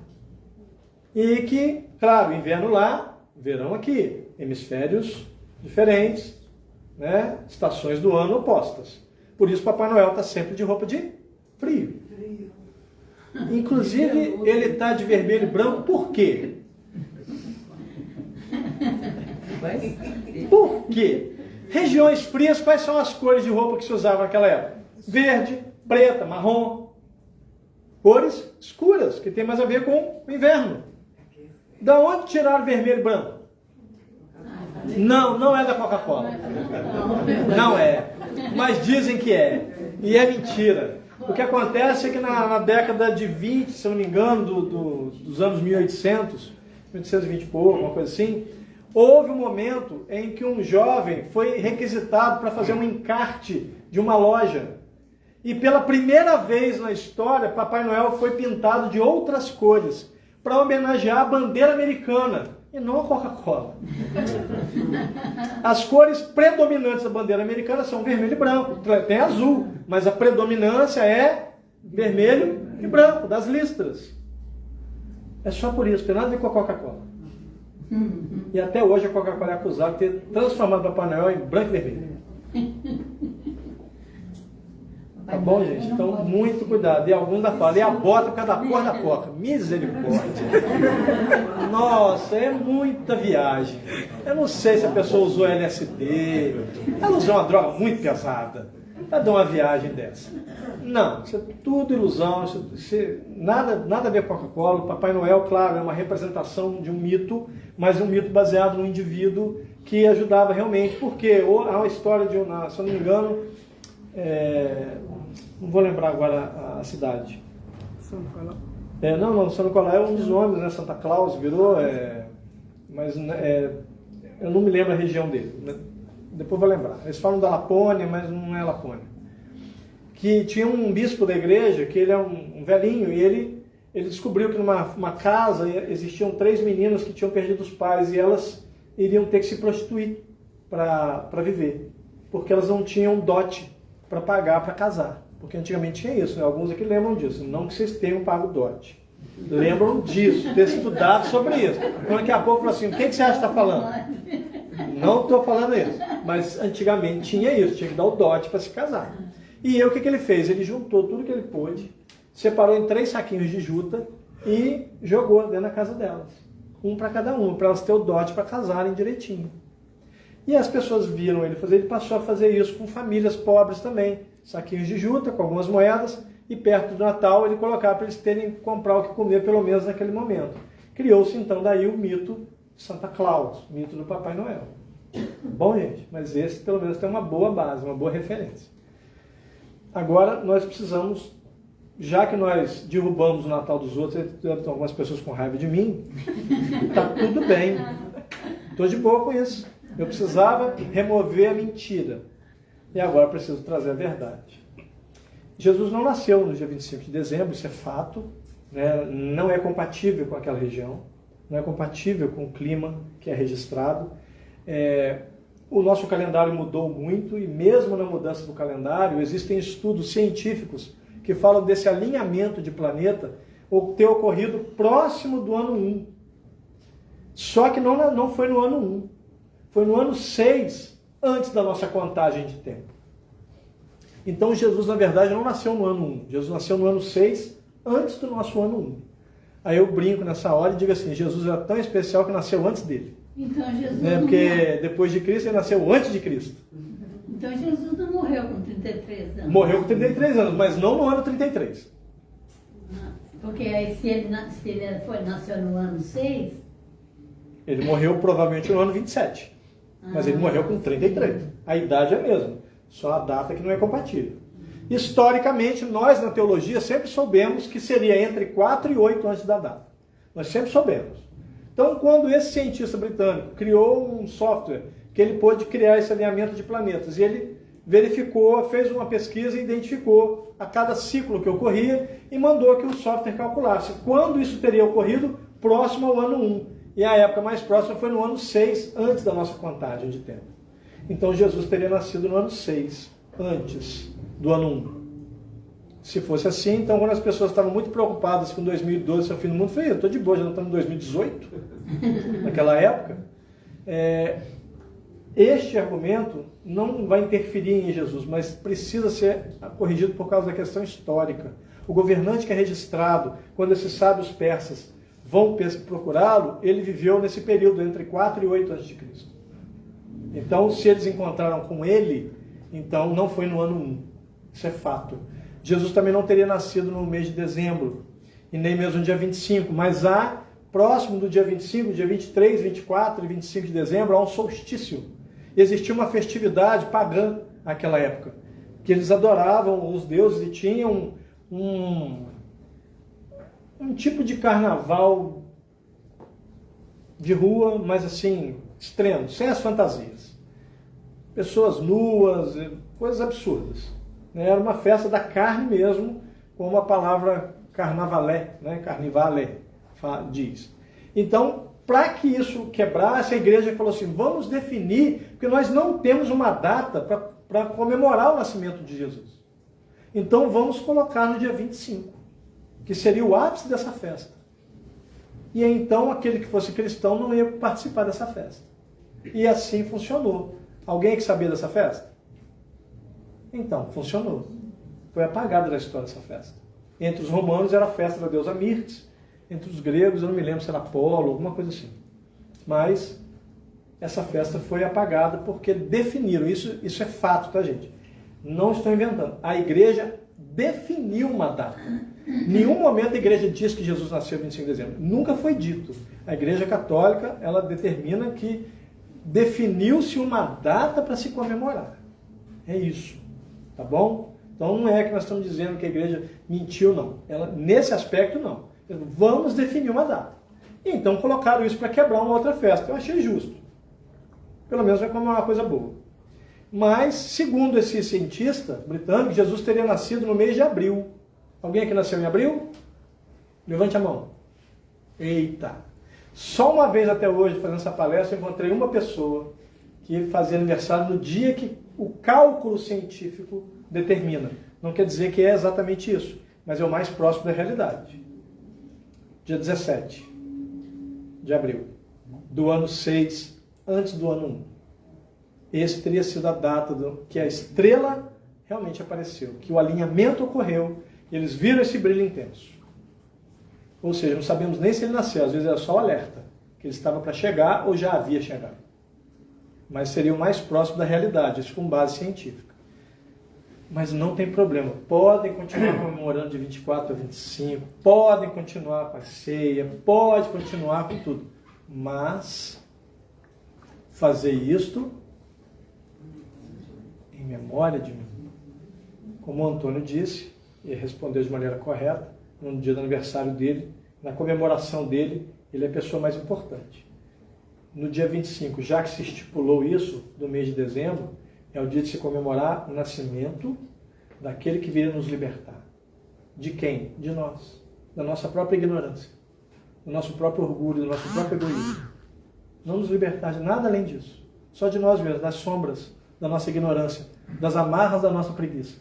E que, claro, inverno lá, verão aqui, hemisférios diferentes, né? Estações do ano opostas. Por isso Papai Noel está sempre de roupa de frio. Inclusive, ele está de vermelho e branco, por quê? Por quê? Regiões frias, quais são as cores de roupa que se usava naquela época? Verde, preta, marrom. Cores escuras, que tem mais a ver com o inverno. Da onde tiraram vermelho e branco? Não, não é da Coca-Cola. Não é. Mas dizem que é. E é mentira. O que acontece é que na década de 20, se eu não me engano, dos anos 1800, 1820 e pouco, uma coisa assim, houve um momento em que um jovem foi requisitado para fazer um encarte de uma loja. E pela primeira vez na história, Papai Noel foi pintado de outras cores, para homenagear a bandeira americana, e não a Coca-Cola. As cores predominantes da bandeira americana são vermelho e branco. Tem azul, mas a predominância é vermelho e branco, das listras. É só por isso, tem nada a ver com a Coca-Cola. E até hoje a Coca-Cola é acusada de ter transformado o Papai Noel em branco e vermelho. Tá bom, gente? Então, muito cuidado. E alguns da falam, e a bota por causa da cor da Coca. Misericórdia. Nossa, é muita viagem. Eu não sei se a pessoa usou LSD. Ela usou uma droga muito pesada. Ela deu uma viagem dessa. Não, isso é tudo ilusão. Nada a ver com a Coca-Cola. O Papai Noel, claro, é uma representação de um mito, mas um mito baseado no indivíduo que ajudava realmente. Porque há uma história de, se eu não me engano, não vou lembrar agora a cidade. São Nicolau. Não, São Nicolau é um dos nomes, né? Santa Claus virou, mas eu não me lembro a região dele. Né? Depois vou lembrar. Eles falam da Lapônia, mas não é Lapônia. Que tinha um bispo da igreja, que ele é um velhinho, e ele descobriu que numa casa existiam 3 meninas que tinham perdido os pais, e elas iriam ter que se prostituir para viver, porque elas não tinham dote para pagar para casar. Porque antigamente tinha isso, né? Alguns aqui lembram disso. Não que vocês tenham pago dote. Lembram disso, ter estudado sobre isso. Então daqui a pouco fala assim, o que você acha que está falando? Não estou falando isso. Mas antigamente tinha isso, tinha que dar o dote para se casar. E o que ele fez? Ele juntou tudo que ele pôde, separou em 3 saquinhos de juta e jogou dentro da casa delas. Um para cada uma, para elas terem o dote para casarem direitinho. E as pessoas viram ele fazer, ele passou a fazer isso com famílias pobres também. Saquinhos de juta, com algumas moedas, e perto do Natal ele colocava para eles terem que comprar o que comer, pelo menos naquele momento. Criou-se então daí o mito de Santa Claus, o mito do Papai Noel. Bom, gente, mas esse pelo menos tem uma boa base, uma boa referência. Agora nós precisamos já que nós derrubamos o Natal dos outros, tem algumas pessoas com raiva de mim, tá tudo bem. Estou de boa com isso. Eu precisava remover a mentira. E agora preciso trazer a verdade. Jesus não nasceu no dia 25 de dezembro, isso é fato, né? Não é compatível com aquela região, não é compatível com o clima que é registrado. O nosso calendário mudou muito e mesmo na mudança do calendário existem estudos científicos que falam desse alinhamento de planeta ter ocorrido próximo do ano 1. Só que não foi no ano 1, foi no ano 6, antes da nossa contagem de tempo. Então Jesus, na verdade, não nasceu no ano 1, Jesus nasceu no ano 6, antes do nosso ano 1. Aí eu brinco nessa hora e digo assim, Jesus era tão especial que nasceu antes dele. Então Jesus Porque depois de Cristo ele nasceu antes de Cristo. Então Jesus não morreu com 33 anos. Morreu com 33 anos, mas não no ano 33. Porque aí se ele nasceu no ano 6... Ele morreu provavelmente no ano 27. Mas ele morreu com 33. A idade é a mesma, só a data que não é compatível. Historicamente, nós na teologia sempre soubemos que seria entre 4 e 8 antes da data. Nós sempre soubemos. Então, quando esse cientista britânico criou um software que ele pôde criar esse alinhamento de planetas, e ele verificou, fez uma pesquisa e identificou a cada ciclo que ocorria e mandou que o software calculasse quando isso teria ocorrido próximo ao ano 1. E a época mais próxima foi no ano 6, antes da nossa contagem de tempo. Então Jesus teria nascido no ano 6, antes do ano 1. Se fosse assim, então quando as pessoas estavam muito preocupadas com 2012, seu fim do mundo, eu falei, eu estou de boa, já não estamos em 2018, naquela época. Este argumento não vai interferir em Jesus, mas precisa ser corrigido por causa da questão histórica. O governante que é registrado, quando esses sábios persas vão procurá-lo, ele viveu nesse período entre 4 e 8 a.C. Então, se eles encontraram com ele, então não foi no ano 1. Isso é fato. Jesus também não teria nascido no mês de dezembro, e nem mesmo no dia 25, mas próximo do dia 25, dia 23, 24 e 25 de dezembro, há um solstício. Existia uma festividade pagã naquela época, que eles adoravam os deuses e tinham um tipo de carnaval de rua, mas assim, extremo, sem as fantasias. Pessoas nuas, coisas absurdas. Era uma festa da carne mesmo, como a palavra carnavalé, né? Carnivale diz. Então, para que isso quebrasse, a igreja falou assim, vamos definir, porque nós não temos uma data para comemorar o nascimento de Jesus. Então, vamos colocar no dia 25, que seria o ápice dessa festa. E então, aquele que fosse cristão não ia participar dessa festa. E assim funcionou. Alguém que sabia dessa festa? Então, funcionou. Foi apagada da história essa festa. Entre os romanos era a festa da deusa Mirtes, entre os gregos eu não me lembro se era Apolo, alguma coisa assim. Mas essa festa foi apagada porque definiram, isso é fato, tá, gente? Não estou inventando. A igreja definiu uma data. Em nenhum momento a igreja diz que Jesus nasceu 25 de dezembro. Nunca foi dito. A igreja católica, ela determina que definiu-se uma data para se comemorar. É isso. Tá bom? Então não é que nós estamos dizendo que a igreja mentiu, não. Nesse aspecto, não. Vamos definir uma data. E então colocaram isso para quebrar uma outra festa. Eu achei justo. Pelo menos é como uma coisa boa. Mas, segundo esse cientista britânico, Jesus teria nascido no mês de abril. Alguém aqui nasceu em abril? Levante a mão. Eita! Só uma vez até hoje, fazendo essa palestra, eu encontrei uma pessoa que fazia aniversário no dia que o cálculo científico determina. Não quer dizer que é exatamente isso, mas é o mais próximo da realidade. Dia 17 de abril, do ano 6, antes do ano 1. Esse teria sido a data que a estrela realmente apareceu, que o alinhamento ocorreu, e eles viram esse brilho intenso. Ou seja, não sabemos nem se ele nasceu, às vezes era só o alerta, que ele estava para chegar ou já havia chegado. Mas seria o mais próximo da realidade, isso com base científica. Mas não tem problema, podem continuar comemorando de 24 a 25, podem continuar com a ceia, pode continuar com tudo, mas fazer isto em memória de mim. Como o Antônio disse, e respondeu de maneira correta, no dia do aniversário dele, na comemoração dele, ele é a pessoa mais importante. No dia 25, já que se estipulou isso, do mês de dezembro, é o dia de se comemorar o nascimento daquele que viria nos libertar. De quem? De nós. Da nossa própria ignorância, do nosso próprio orgulho, do nosso próprio egoísmo. Não nos libertar de nada além disso. Só de nós mesmos, das sombras da nossa ignorância, das amarras da nossa preguiça.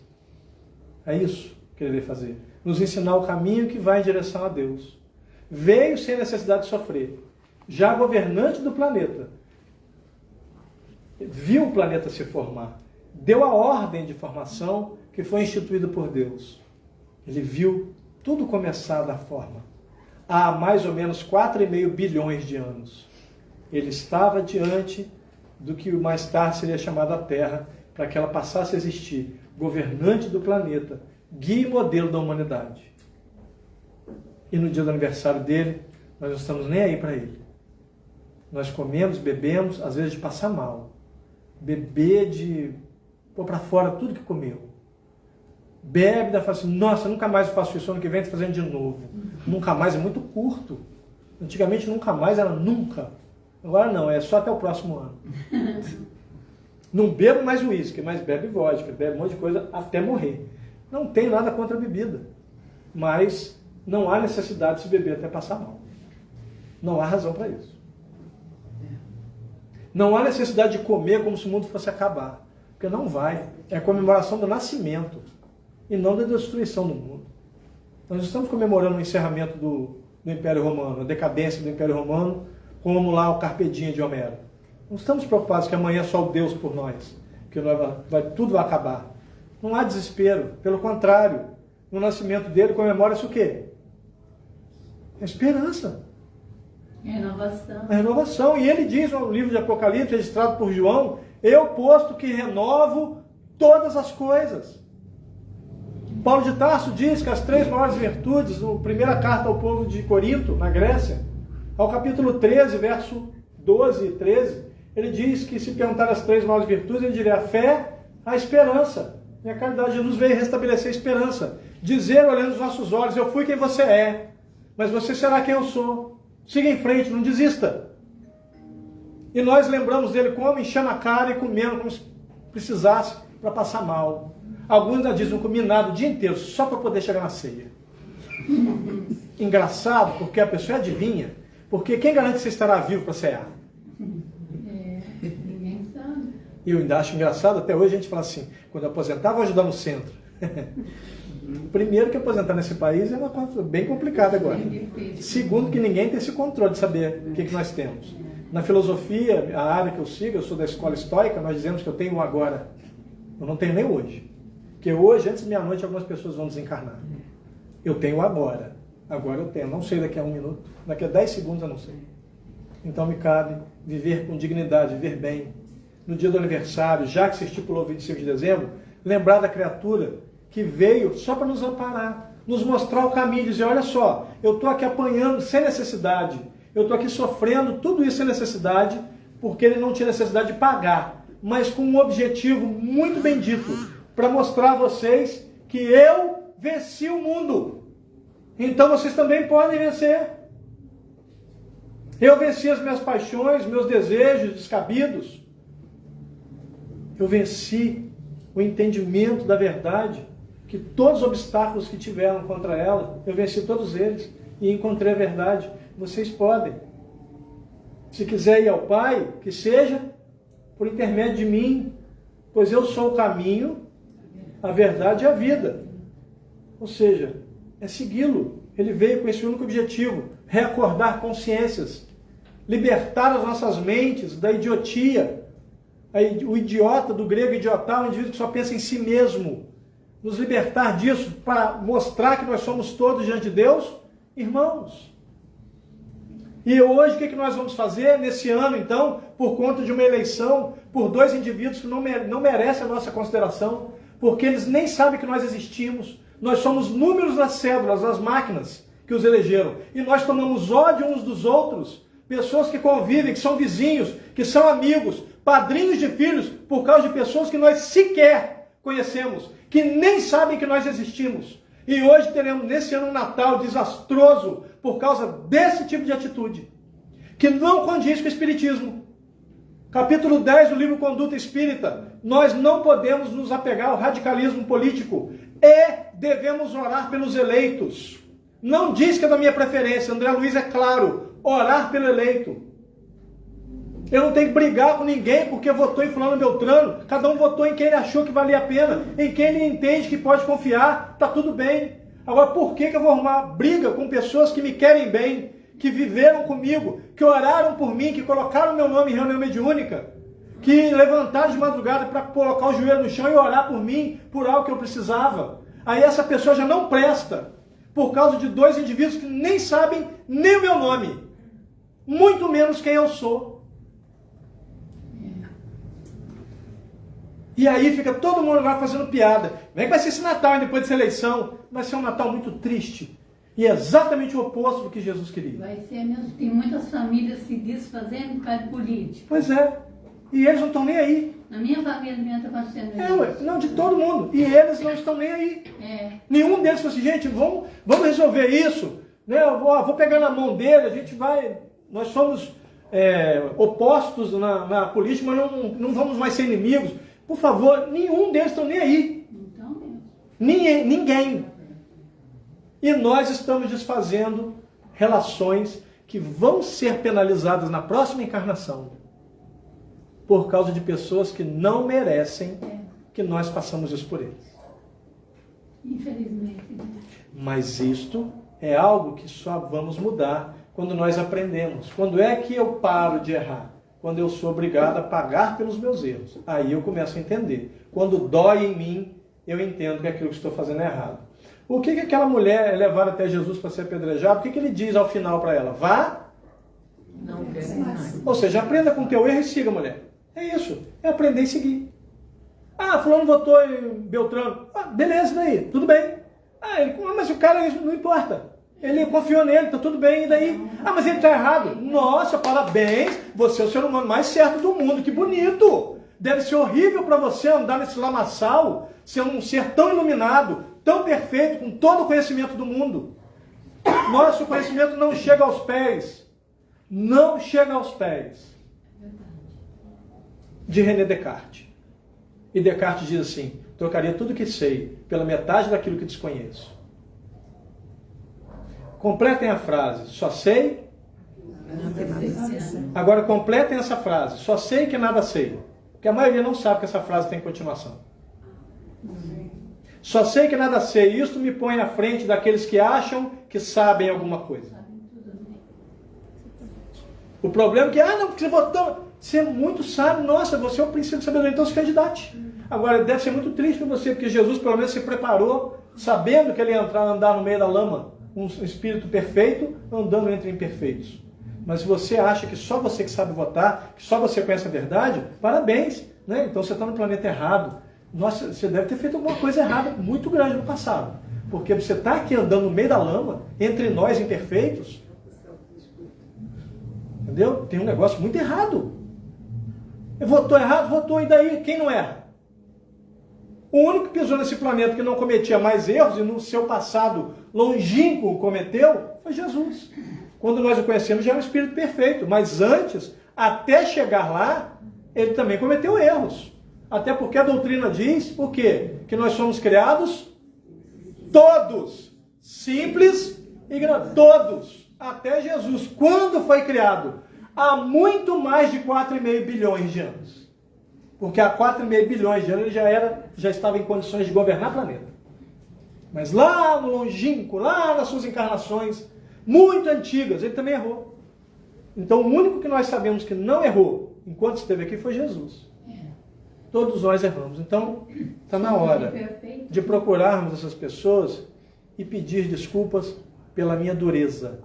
É isso que ele veio fazer. Nos ensinar o caminho que vai em direção a Deus. Veio sem necessidade de sofrer. Já governante do planeta. Viu o planeta se formar. Deu a ordem de formação que foi instituída por Deus. Ele viu tudo começar da forma. Há mais ou menos 4,5 bilhões de anos. Ele estava diante do que mais tarde seria chamado a Terra, para que ela passasse a existir. Governante do planeta. Guia e modelo da humanidade. E no dia do aniversário dele, nós não estamos nem aí para ele. Nós comemos, bebemos, às vezes de passar mal. Beber de pôr para fora tudo que comeu. Bebe, daí fala assim, nossa, nunca mais faço isso, ano que vem estou fazendo de novo. Nunca mais é muito curto. Antigamente nunca mais era nunca. Agora não, é só até o próximo ano. Não bebo mais uísque, mas bebe vodka, bebe um monte de coisa até morrer. Não tem nada contra a bebida, mas não há necessidade de se beber até passar mal. Não há razão para isso. Não há necessidade de comer como se o mundo fosse acabar, porque não vai. É a comemoração do nascimento e não da destruição do mundo. Nós estamos comemorando o encerramento do Império Romano, a decadência do Império Romano, como lá o Carpe Diem de Homero. Não estamos preocupados que amanhã é só o Deus por nós, que tudo vai acabar. Não há desespero, pelo contrário, no nascimento dele comemora-se o quê? A esperança. Renovação. A renovação. E ele diz no livro de Apocalipse, registrado por João, eu posto que renovo todas as coisas. Paulo de Tarso diz que as 3 maiores virtudes, na primeira carta ao povo de Corinto, na Grécia, ao capítulo 13, verso 12 e 13, ele diz que se perguntar as 3 maiores virtudes, ele diria a fé, a esperança e a caridade. Jesus veio restabelecer a esperança. Dizer, olhando os nossos olhos, eu fui quem você é, mas você será quem eu sou. Siga em frente, não desista. E nós lembramos dele como enchendo a cara e comendo como se precisasse para passar mal. Alguns ainda dizem, não comi nada o dia inteiro, só para poder chegar na ceia. Engraçado, porque a pessoa adivinha, porque quem garante que você estará vivo para cear? Ninguém sabe. E eu ainda acho engraçado, até hoje a gente fala assim, quando eu aposentar, vou ajudar no centro. Primeiro que aposentar nesse país é uma coisa bem complicada agora. Segundo que ninguém tem esse controle de saber o que nós temos. Na filosofia, a área que eu sigo, eu sou da escola estoica, nós dizemos que eu tenho um agora. Eu não tenho nem hoje. Porque hoje, antes de meia-noite, algumas pessoas vão desencarnar. Eu tenho agora. Agora eu tenho. Não sei daqui a 1 minuto. Daqui a 10 segundos eu não sei. Então me cabe viver com dignidade, viver bem. No dia do aniversário, já que se estipulou 25 de dezembro, lembrar da criatura que veio só para nos amparar, nos mostrar o caminho, dizer, olha só, eu estou aqui apanhando sem necessidade, eu estou aqui sofrendo tudo isso sem necessidade, porque ele não tinha necessidade de pagar, mas com um objetivo muito bendito, para mostrar a vocês que eu venci o mundo. Então vocês também podem vencer. Eu venci as minhas paixões, meus desejos descabidos. Eu venci o entendimento da verdade, que todos os obstáculos que tiveram contra ela, eu venci todos eles e encontrei a verdade. Vocês podem. Se quiser ir ao Pai, que seja por intermédio de mim, pois eu sou o caminho, a verdade e a vida. Ou seja, é segui-lo. Ele veio com esse único objetivo, reacordar consciências, libertar as nossas mentes da idiotia. O idiota, do grego idiotar, o indivíduo que só pensa em si mesmo. Nos libertar disso para mostrar que nós somos todos diante de Deus, irmãos. E hoje o que nós vamos fazer nesse ano, então, por conta de uma eleição, por 2 indivíduos que não merecem a nossa consideração, porque eles nem sabem que nós existimos. Nós somos números nas cédulas, nas máquinas que os elegeram. E nós tomamos ódio uns dos outros, pessoas que convivem, que são vizinhos, que são amigos, padrinhos de filhos, por causa de pessoas que nós sequer conhecemos, que nem sabem que nós existimos. E hoje teremos nesse ano um Natal desastroso por causa desse tipo de atitude, que não condiz com o Espiritismo. Capítulo 10 do livro Conduta Espírita, nós não podemos nos apegar ao radicalismo político e devemos orar pelos eleitos. Não diz que é da minha preferência, André Luiz é claro, orar pelo eleito. Eu não tenho que brigar com ninguém porque votou em fulano Beltrano, cada um votou em quem ele achou que valia a pena, em quem ele entende que pode confiar, está tudo bem. Agora, por que eu vou arrumar briga com pessoas que me querem bem, que viveram comigo, que oraram por mim, que colocaram meu nome em reunião mediúnica, que levantaram de madrugada para colocar o joelho no chão e orar por mim, por algo que eu precisava? Aí essa pessoa já não presta, por causa de dois indivíduos que nem sabem nem o meu nome, muito menos quem eu sou. E aí fica todo mundo lá fazendo piada. Como é que vai ser esse Natal, hein, depois dessa eleição? Vai ser um Natal muito triste. E é exatamente o oposto do que Jesus queria. Vai ser mesmo. Tem muitas famílias se desfazendo por causa de político. Pois é. E eles não estão nem aí. Na minha família também está acontecendo isso. Ué, não, de todo mundo. E eles não estão nem aí. Nenhum deles falou assim, gente, vamos resolver isso. Né? Eu vou pegar na mão dele, a gente vai... Nós somos opostos na política, mas não vamos mais ser inimigos. Por favor, nenhum deles estão nem aí. Então mesmo. Ninguém. E nós estamos desfazendo relações que vão ser penalizadas na próxima encarnação por causa de pessoas que não merecem que nós façamos isso por eles. Infelizmente. Mas isto é algo que só vamos mudar quando nós aprendemos. Quando é que eu paro de errar? Quando eu sou obrigado a pagar pelos meus erros. Aí eu começo a entender. Quando dói em mim, eu entendo que aquilo que estou fazendo é errado. O que aquela mulher é levada até Jesus para ser apedrejada? O que ele diz ao final para ela? Vá. Não quero mais. Ou seja, aprenda com o teu erro e siga, mulher. É isso. É aprender e seguir. Ah, fulano votou em Beltrano. Ah, beleza, daí? Tudo bem. Mas o cara, isso não importa. Ele confiou nele, tá tudo bem, e daí? Ah, mas ele tá errado. Nossa, parabéns, você é o ser humano mais certo do mundo, que bonito. Deve ser horrível para você andar nesse lamaçal, ser um ser tão iluminado, tão perfeito, com todo o conhecimento do mundo. Nosso conhecimento não chega aos pés. Não chega aos pés de René Descartes. E Descartes diz assim, trocaria tudo que sei pela metade daquilo que desconheço. Completem a frase, só sei. Agora completem essa frase, só sei que nada sei. Porque a maioria não sabe que essa frase tem continuação. Só sei que nada sei, isto me põe à frente daqueles que acham que sabem alguma coisa. O problema é que, não, porque você votou, você é muito sábio, nossa, você é o princípio de sabedoria, então se candidate. Agora, deve ser muito triste para você, porque Jesus pelo menos se preparou, sabendo que ele ia andar no meio da lama, um espírito perfeito andando entre imperfeitos. Mas se você acha que só você que sabe votar, que só você conhece a verdade, parabéns, né? Então você está no planeta errado. Nossa, você deve ter feito alguma coisa errada muito grande no passado. Porque você está aqui andando no meio da lama, entre nós imperfeitos. Entendeu? Tem um negócio muito errado. Votou errado, votou, e daí? Quem não erra? O único que pisou nesse planeta que não cometia mais erros, e no seu passado longínquo cometeu, foi Jesus. Quando nós o conhecemos, já era um espírito perfeito. Mas antes, até chegar lá, ele também cometeu erros. Até porque a doutrina diz, por quê? Que nós somos criados todos. Simples e grandes. Todos. Até Jesus. Quando foi criado? Há muito mais de 4,5 bilhões de anos. Porque há 4,5 bilhões de anos ele já estava em condições de governar o planeta. Mas lá no longínquo, lá nas suas encarnações muito antigas, ele também errou. Então o único que nós sabemos que não errou enquanto esteve aqui foi Jesus. Todos nós erramos. Então está na hora de procurarmos essas pessoas e pedir desculpas pela minha dureza.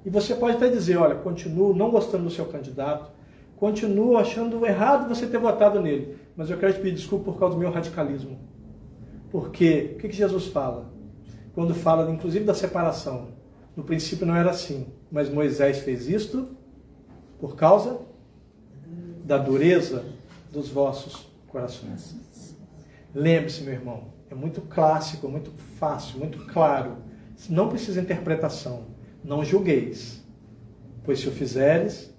E você pode até dizer, olha, continuo não gostando do seu candidato, continuo achando errado você ter votado nele, mas eu quero te pedir desculpa por causa do meu radicalismo. Porque, o que Jesus fala? Quando fala, inclusive, da separação. No princípio não era assim, mas Moisés fez isto por causa da dureza dos vossos corações. Lembre-se, meu irmão, É muito clássico, muito fácil, muito claro. Não precisa interpretação. Não julgueis, pois se o fizeres,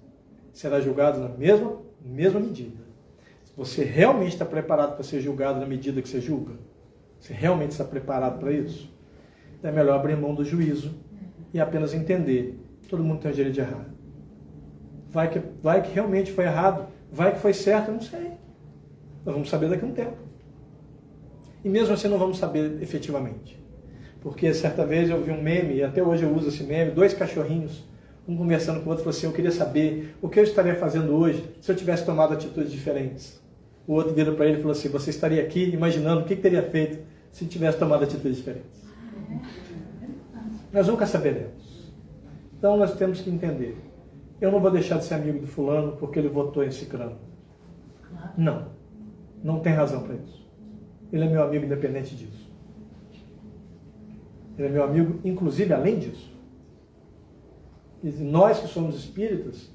será julgado na mesma medida. Se você realmente está preparado para ser julgado na medida que você julga, você realmente está preparado para isso, é melhor abrir mão do juízo e apenas entender. Todo mundo tem o direito de errar. Vai que realmente foi errado, vai que foi certo, eu não sei. Nós vamos saber daqui a um tempo. E mesmo assim não vamos saber efetivamente. Porque certa vez eu vi um meme, e até hoje eu uso esse meme, 2 cachorrinhos, um conversando com o outro, falou assim: eu queria saber o que eu estaria fazendo hoje se eu tivesse tomado atitudes diferentes. O outro vira para ele e falou assim: você estaria aqui imaginando o que teria feito se tivesse tomado atitudes diferentes. Nós nunca saberemos. Então nós temos que entender. Eu não vou deixar de ser amigo do fulano porque ele votou em ciclano. Não tem razão para isso. Ele é meu amigo independente disso. Ele é meu amigo, inclusive, além disso. E nós que somos espíritas,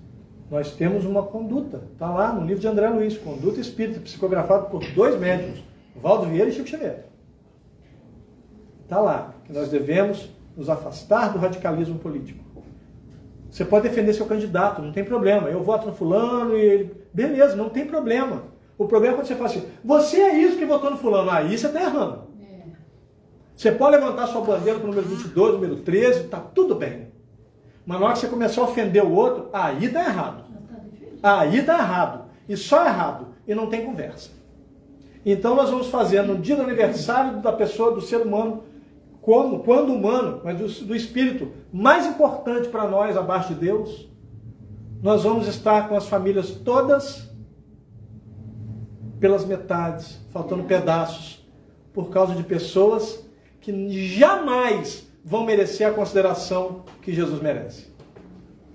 nós temos uma conduta. Está lá no livro de André Luiz, Conduta Espírita, psicografado por 2 médicos, Valdo Vieira e Chico Xavier. Está lá, que nós devemos nos afastar do radicalismo político. Você pode defender seu candidato, não tem problema. Eu voto no fulano e ele... Beleza, não tem problema. O problema é quando você fala assim: você é isso que votou no fulano. Aí você está errando. Você pode levantar sua bandeira para o número 22, número 13, está tudo bem. Mas na hora que você começar a ofender o outro, aí está errado. Aí está errado. E só errado. E não tem conversa. Então nós vamos fazer no dia do aniversário da pessoa, do ser humano, quando humano, mas do espírito mais importante para nós, abaixo de Deus, nós vamos estar com as famílias todas pelas metades, faltando pedaços, por causa de pessoas que jamais vão merecer a consideração que Jesus merece.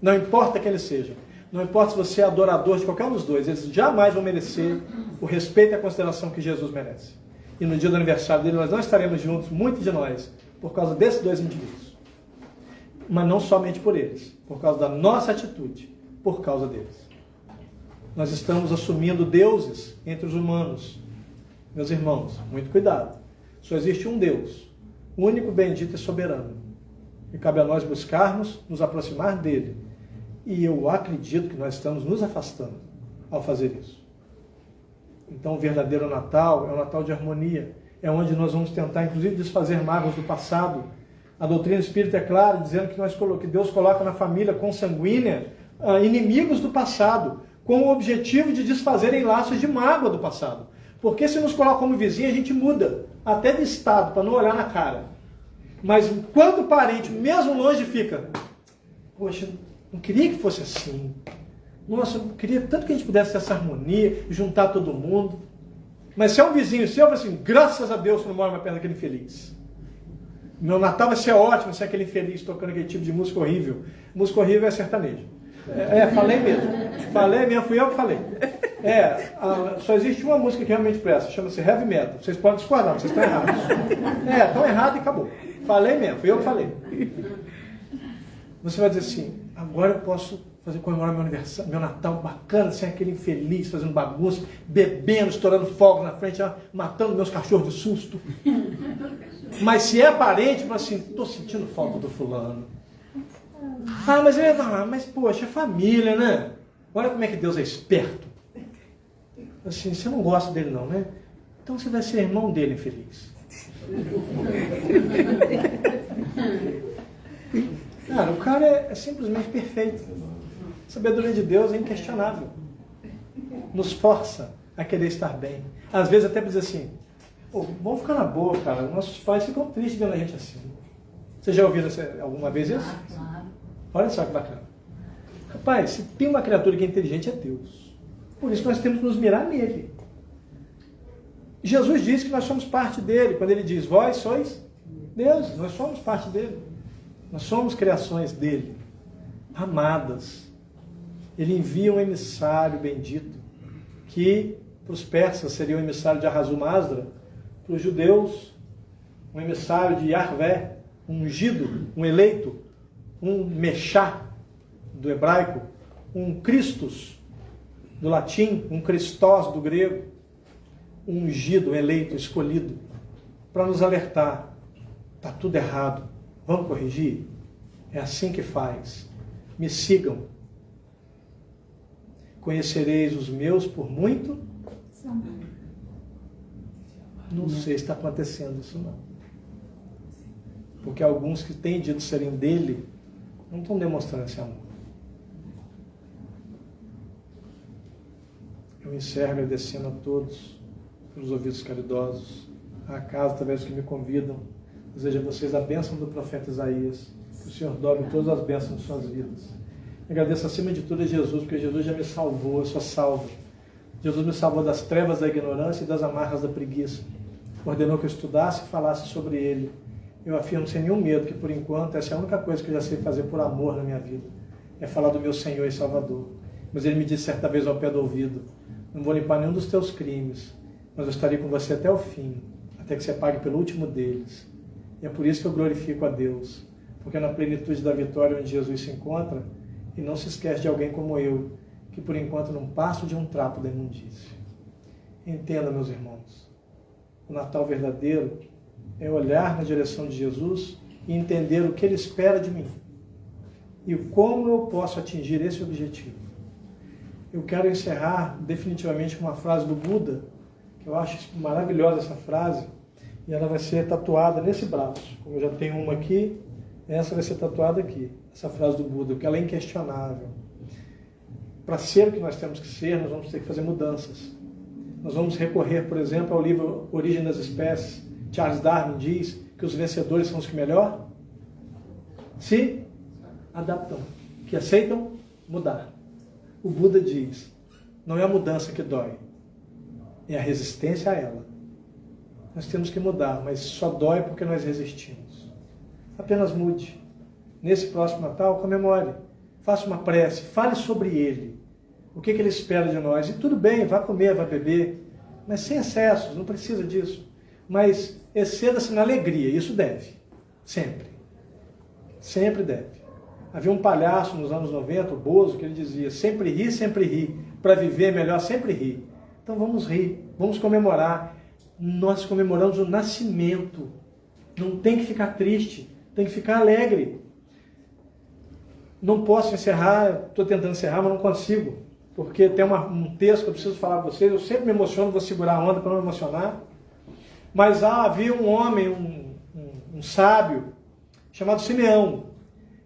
Não importa quem eles sejam. Não importa se você é adorador de qualquer um dos dois. Eles jamais vão merecer o respeito e a consideração que Jesus merece. E no dia do aniversário dele, nós não estaremos juntos, muitos de nós, por causa desses 2 indivíduos. Mas não somente por eles. Por causa da nossa atitude. Por causa deles. Nós estamos assumindo deuses entre os humanos. Meus irmãos, muito cuidado. Só existe um Deus. Único, bendito e soberano. E cabe a nós buscarmos, nos aproximar dele. E eu acredito que nós estamos nos afastando ao fazer isso. Então o verdadeiro Natal é um Natal de harmonia. É onde nós vamos tentar, inclusive, desfazer mágoas do passado. A doutrina espírita é clara, dizendo que Deus coloca na família consanguínea inimigos do passado, com o objetivo de desfazerem laços de mágoa do passado. Porque se nos coloca como vizinho, a gente muda, até de estado, para não olhar na cara. Mas quando o parente, mesmo longe, fica: poxa, não queria que fosse assim. Nossa, eu queria tanto que a gente pudesse ter essa harmonia, juntar todo mundo. Mas se é um vizinho seu, eu falo assim: graças a Deus que não mora mais perto daquele infeliz. Meu Natal vai ser ótimo se é aquele infeliz tocando aquele tipo de música horrível. Música horrível é sertanejo. Falei mesmo, fui eu que falei. Só existe uma música que realmente presta, chama-se Heavy Metal. Vocês podem discordar, vocês estão errados. Estão errados e acabou. Falei mesmo, fui eu que falei. Você vai dizer assim: agora eu posso comemorar meu aniversário, meu Natal bacana, sem aquele infeliz fazendo bagunça, bebendo, estourando fogo na frente, matando meus cachorros de susto. Mas se é parente, fala assim: estou sentindo falta do fulano. Mas poxa, é família, né? Olha como é que Deus é esperto. Assim, você não gosta dele não, né? Então você vai ser irmão dele, infeliz. Cara, o cara é simplesmente perfeito. A sabedoria de Deus é inquestionável. Nos força a querer estar bem. Às vezes até dizer assim: vamos ficar na boa, cara. Nossos pais ficam tristes vendo a gente assim. Você já ouviu alguma vez isso? Claro. Olha só que bacana. Rapaz, se tem uma criatura que é inteligente, é Deus. Por isso nós temos que nos mirar nele. Jesus disse que nós somos parte dele. Quando ele diz: vós sois Deus, nós somos parte dele. Nós somos criações dele. Amadas. Ele envia um emissário bendito, que para os persas seria o emissário de Ahazumazda, para os judeus, um emissário de Yahvé, um ungido, um eleito, um Meshá, do hebraico, um Christus, do latim, um Christos, do grego, um ungido, um eleito, escolhido, para nos alertar. Está tudo errado. Vamos corrigir? É assim que faz. Me sigam. Conhecereis os meus por muito? Não sei se está acontecendo isso não. Porque alguns que têm dito serem dele não estão demonstrando esse amor. Eu encerro agradecendo a todos pelos ouvidos caridosos, a casa através dos que me convidam. Desejo a vocês a bênção do profeta Isaías, que o Senhor dobre todas as bênçãos de suas vidas. Agradeço acima de tudo a Jesus, porque Jesus já me salvou, eu sou salvo. Jesus me salvou das trevas da ignorância e das amarras da preguiça. Ordenou que eu estudasse e falasse sobre Ele. Eu afirmo sem nenhum medo que, por enquanto, essa é a única coisa que eu já sei fazer por amor na minha vida. É falar do meu Senhor e Salvador. Mas Ele me disse certa vez ao pé do ouvido: não vou limpar nenhum dos teus crimes, mas eu estarei com você até o fim, até que você pague pelo último deles. E é por isso que eu glorifico a Deus, porque na plenitude da vitória onde Jesus se encontra, Ele não se esquece de alguém como eu, que por enquanto não passo de um trapo da imundície. Entenda, meus irmãos, o Natal verdadeiro é olhar na direção de Jesus e entender o que Ele espera de mim e como eu posso atingir esse objetivo. Eu quero encerrar definitivamente com uma frase do Buda, que eu acho maravilhosa essa frase, e ela vai ser tatuada nesse braço. Como eu já tenho uma aqui, essa vai ser tatuada aqui, essa frase do Buda, porque ela é inquestionável. Para ser o que nós temos que ser, nós vamos ter que fazer mudanças. Nós vamos recorrer, por exemplo, ao livro Origem das Espécies. Charles Darwin diz que os vencedores são os que melhor se adaptam, que aceitam mudar. O Buda diz, não é a mudança que dói, é a resistência a ela. Nós temos que mudar, mas só dói porque nós resistimos. Apenas mude. Nesse próximo Natal, comemore. Faça uma prece, fale sobre Ele. O que Ele espera de nós. E tudo bem, vá comer, vá beber, mas sem excessos, não precisa disso. Mas exceda-se na alegria, isso deve. Sempre. Sempre deve. Havia um palhaço nos anos 90, o Bozo, que ele dizia, sempre ri, para viver é melhor sempre rir. Então vamos rir, vamos comemorar. Nós comemoramos o nascimento. Não tem que ficar triste, tem que ficar alegre. Não posso encerrar, estou tentando encerrar, mas não consigo. Porque tem um texto que eu preciso falar para vocês, eu sempre me emociono, vou segurar a onda para não me emocionar. Mas havia um homem, um sábio, chamado Simeão.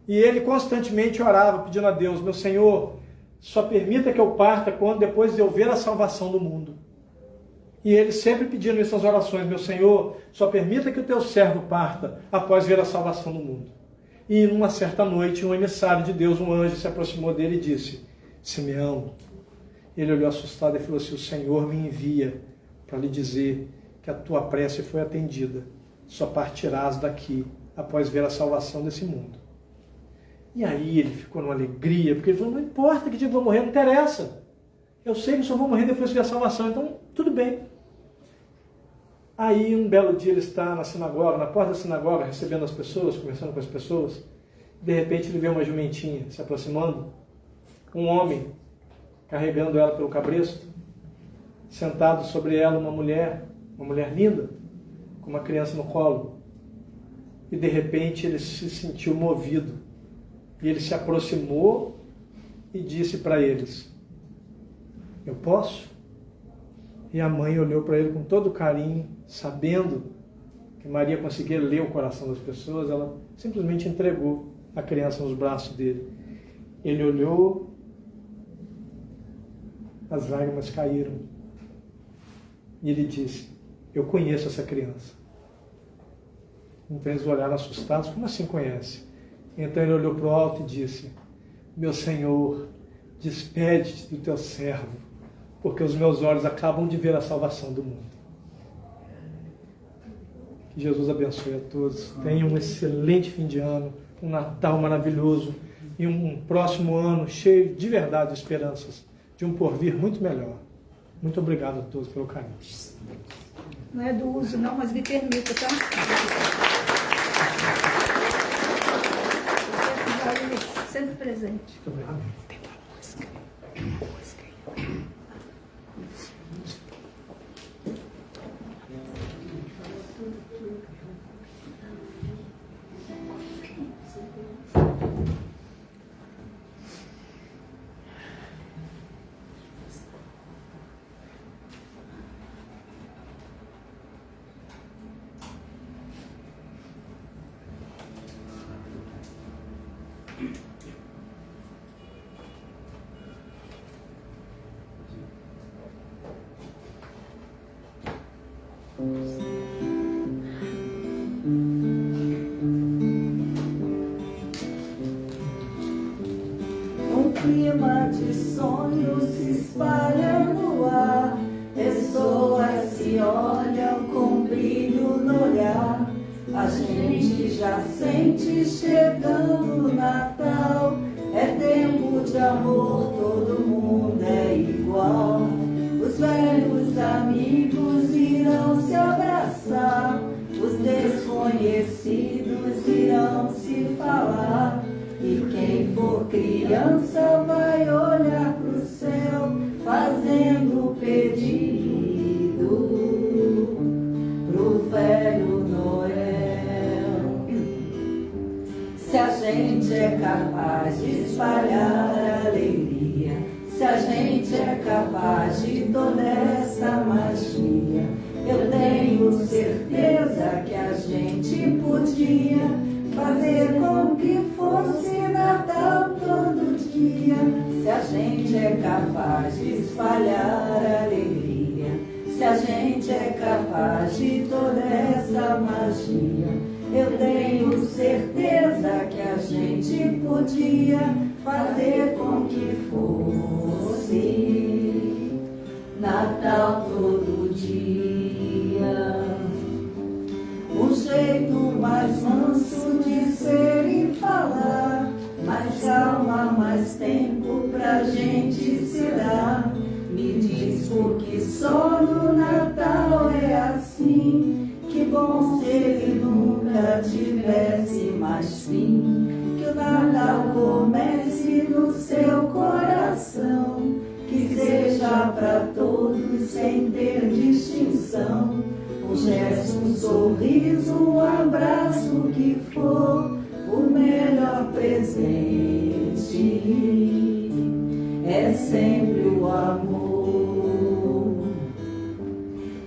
E ele constantemente orava, pedindo a Deus, meu Senhor, só permita que eu parta quando depois de eu ver a salvação do mundo. E ele sempre pedindo nessas orações, meu Senhor, só permita que o teu servo parta após ver a salvação do mundo. E numa certa noite, um emissário de Deus, um anjo, se aproximou dele e disse, Simeão, ele olhou assustado e falou assim, o Senhor me envia para lhe dizer que a tua prece foi atendida, só partirás daqui após ver a salvação desse mundo. E aí ele ficou numa alegria, porque ele falou, não importa que dia eu vou morrer, não interessa. Eu sei que só vou morrer depois de ver a salvação, então tudo bem. Aí um belo dia ele está na sinagoga, na porta da sinagoga, recebendo as pessoas, conversando com as pessoas. De repente ele vê uma jumentinha se aproximando, um homem carregando ela pelo cabresto, sentado sobre ela uma mulher linda, com uma criança no colo. E de repente ele se sentiu movido. E ele se aproximou e disse para eles, eu posso? E a mãe olhou para ele com todo carinho, sabendo que Maria conseguia ler o coração das pessoas, ela simplesmente entregou a criança nos braços dele. Ele olhou, as lágrimas caíram. E ele disse, eu conheço essa criança. Então eles olharam assustados, como assim conhece? Então ele olhou para o alto e disse, meu Senhor, despede-te do teu servo, porque os meus olhos acabam de ver a salvação do mundo. Que Jesus abençoe a todos. Tenham um excelente fim de ano, um Natal maravilhoso e um próximo ano cheio de verdade, de esperanças, de um porvir muito melhor. Muito obrigado a todos pelo carinho. Não é do uso não, mas me permita, tá? Sempre presente. Muito obrigado. Um clima de sonho se espalha no ar, pessoas se olham com brilho no olhar. A gente já sente chegando o Natal, é tempo de amor, todo mundo é igual. Os velhos amigos irão se abraçar, os desconhecidos irão se falar. E quem for criança vai olhar pro céu, fazendo pedido pro velho Noel. Se a gente é capaz de espalhar alegria, se a gente é capaz de toda essa magia, eu tenho certeza que a gente podia fazer com que fosse Natal todo dia. Se a gente é capaz de espalhar alegria, se a gente é capaz de toda essa magia, eu tenho certeza que a gente podia fazer com que fosse Natal todo dia. Um jeito mais manso de ser e falar, mais calma, mais tempo pra gente se dar. Me diz por que só no Natal é assim, que bom se ele nunca tivesse mais fim. Que o Natal comece no seu coração, que seja pra todos sem ter distinção. Um gesto, um sorriso, um abraço, o que for, o melhor presente é sempre o amor.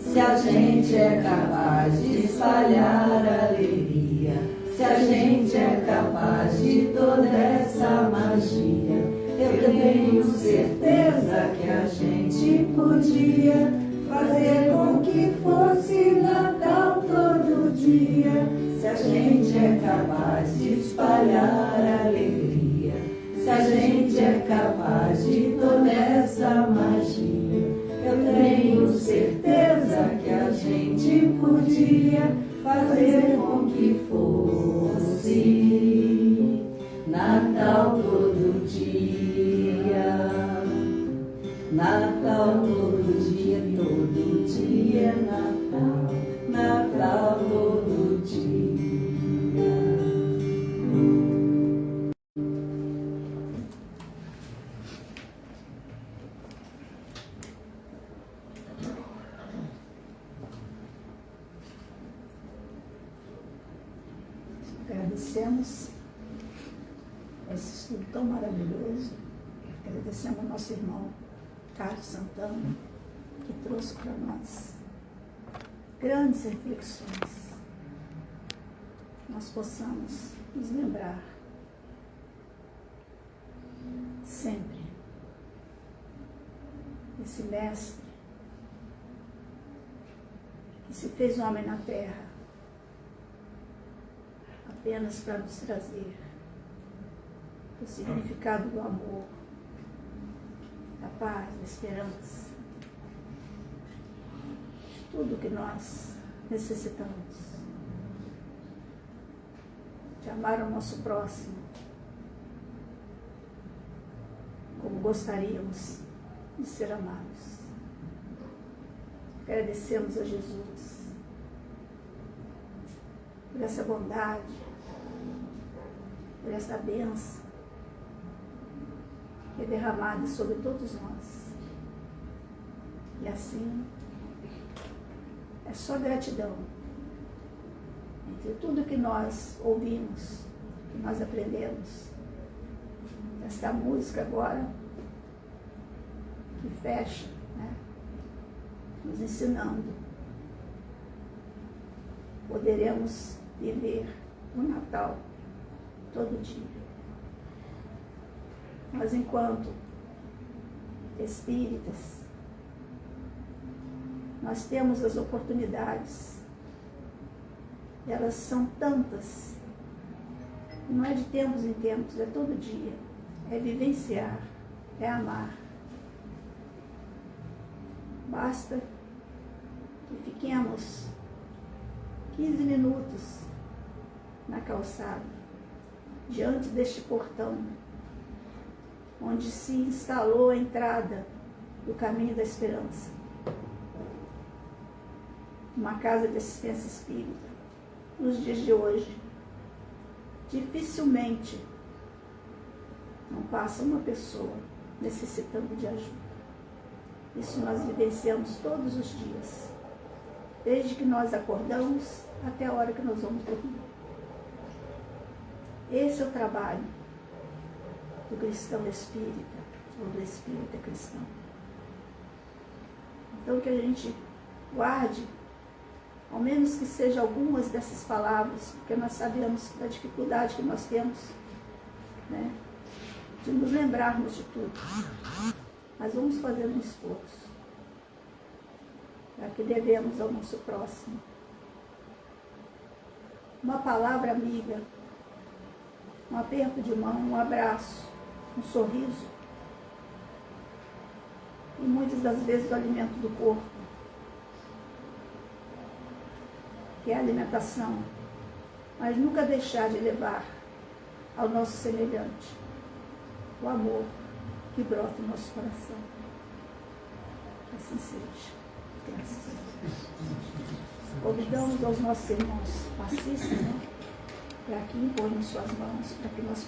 Se a gente é capaz de espalhar alegria, se a gente é capaz de toda essa magia, eu tenho certeza que a gente podia fazer com que fosse Natal todo dia. Se a gente é capaz de espalhar alegria, se a gente é capaz de toda essa magia, eu tenho certeza que a gente podia fazer com que fosse Natal todo dia. Natal todo dia, Natal, Natal todo dia. Agradecemos esse estudo tão maravilhoso. Agradecemos ao nosso irmão Carlos Santana, que trouxe para nós grandes reflexões. Nós possamos nos lembrar sempre desse mestre que se fez homem na terra apenas para nos trazer o significado do amor, da paz, da esperança, tudo que nós necessitamos, de amar o nosso próximo como gostaríamos de ser amados. Agradecemos a Jesus por essa bondade, por essa bênção que é derramada sobre todos nós. E assim, é só gratidão entre tudo que nós ouvimos, que nós aprendemos. Essa música agora, que fecha, né, nos ensinando. Poderemos viver o Natal todo dia. Mas enquanto espíritas, nós temos as oportunidades. Elas são tantas. Não é de tempos em tempos, é todo dia. É vivenciar, é amar. Basta que fiquemos 15 minutos na calçada, diante deste portão, onde se instalou a entrada do caminho da esperança. Uma casa de assistência espírita. Nos dias de hoje, dificilmente não passa uma pessoa necessitando de ajuda. Isso nós vivenciamos todos os dias, desde que nós acordamos até a hora que nós vamos dormir. Esse é o trabalho do cristão espírita, ou do espírita cristão. Então que a gente guarde, ao menos que seja algumas dessas palavras, porque nós sabemos da dificuldade que nós temos, né, de nos lembrarmos de tudo. Mas vamos fazer um esforço, para que devemos ao nosso próximo. Uma palavra amiga, um aperto de mão, um abraço, um sorriso. E muitas das vezes o alimento do corpo, que é a alimentação, mas nunca deixar de levar ao nosso semelhante o amor que brota no nosso coração. Que assim seja. Graças a Deus. Convidamos aos nossos irmãos passistas, né, para que impõem suas mãos, para que nós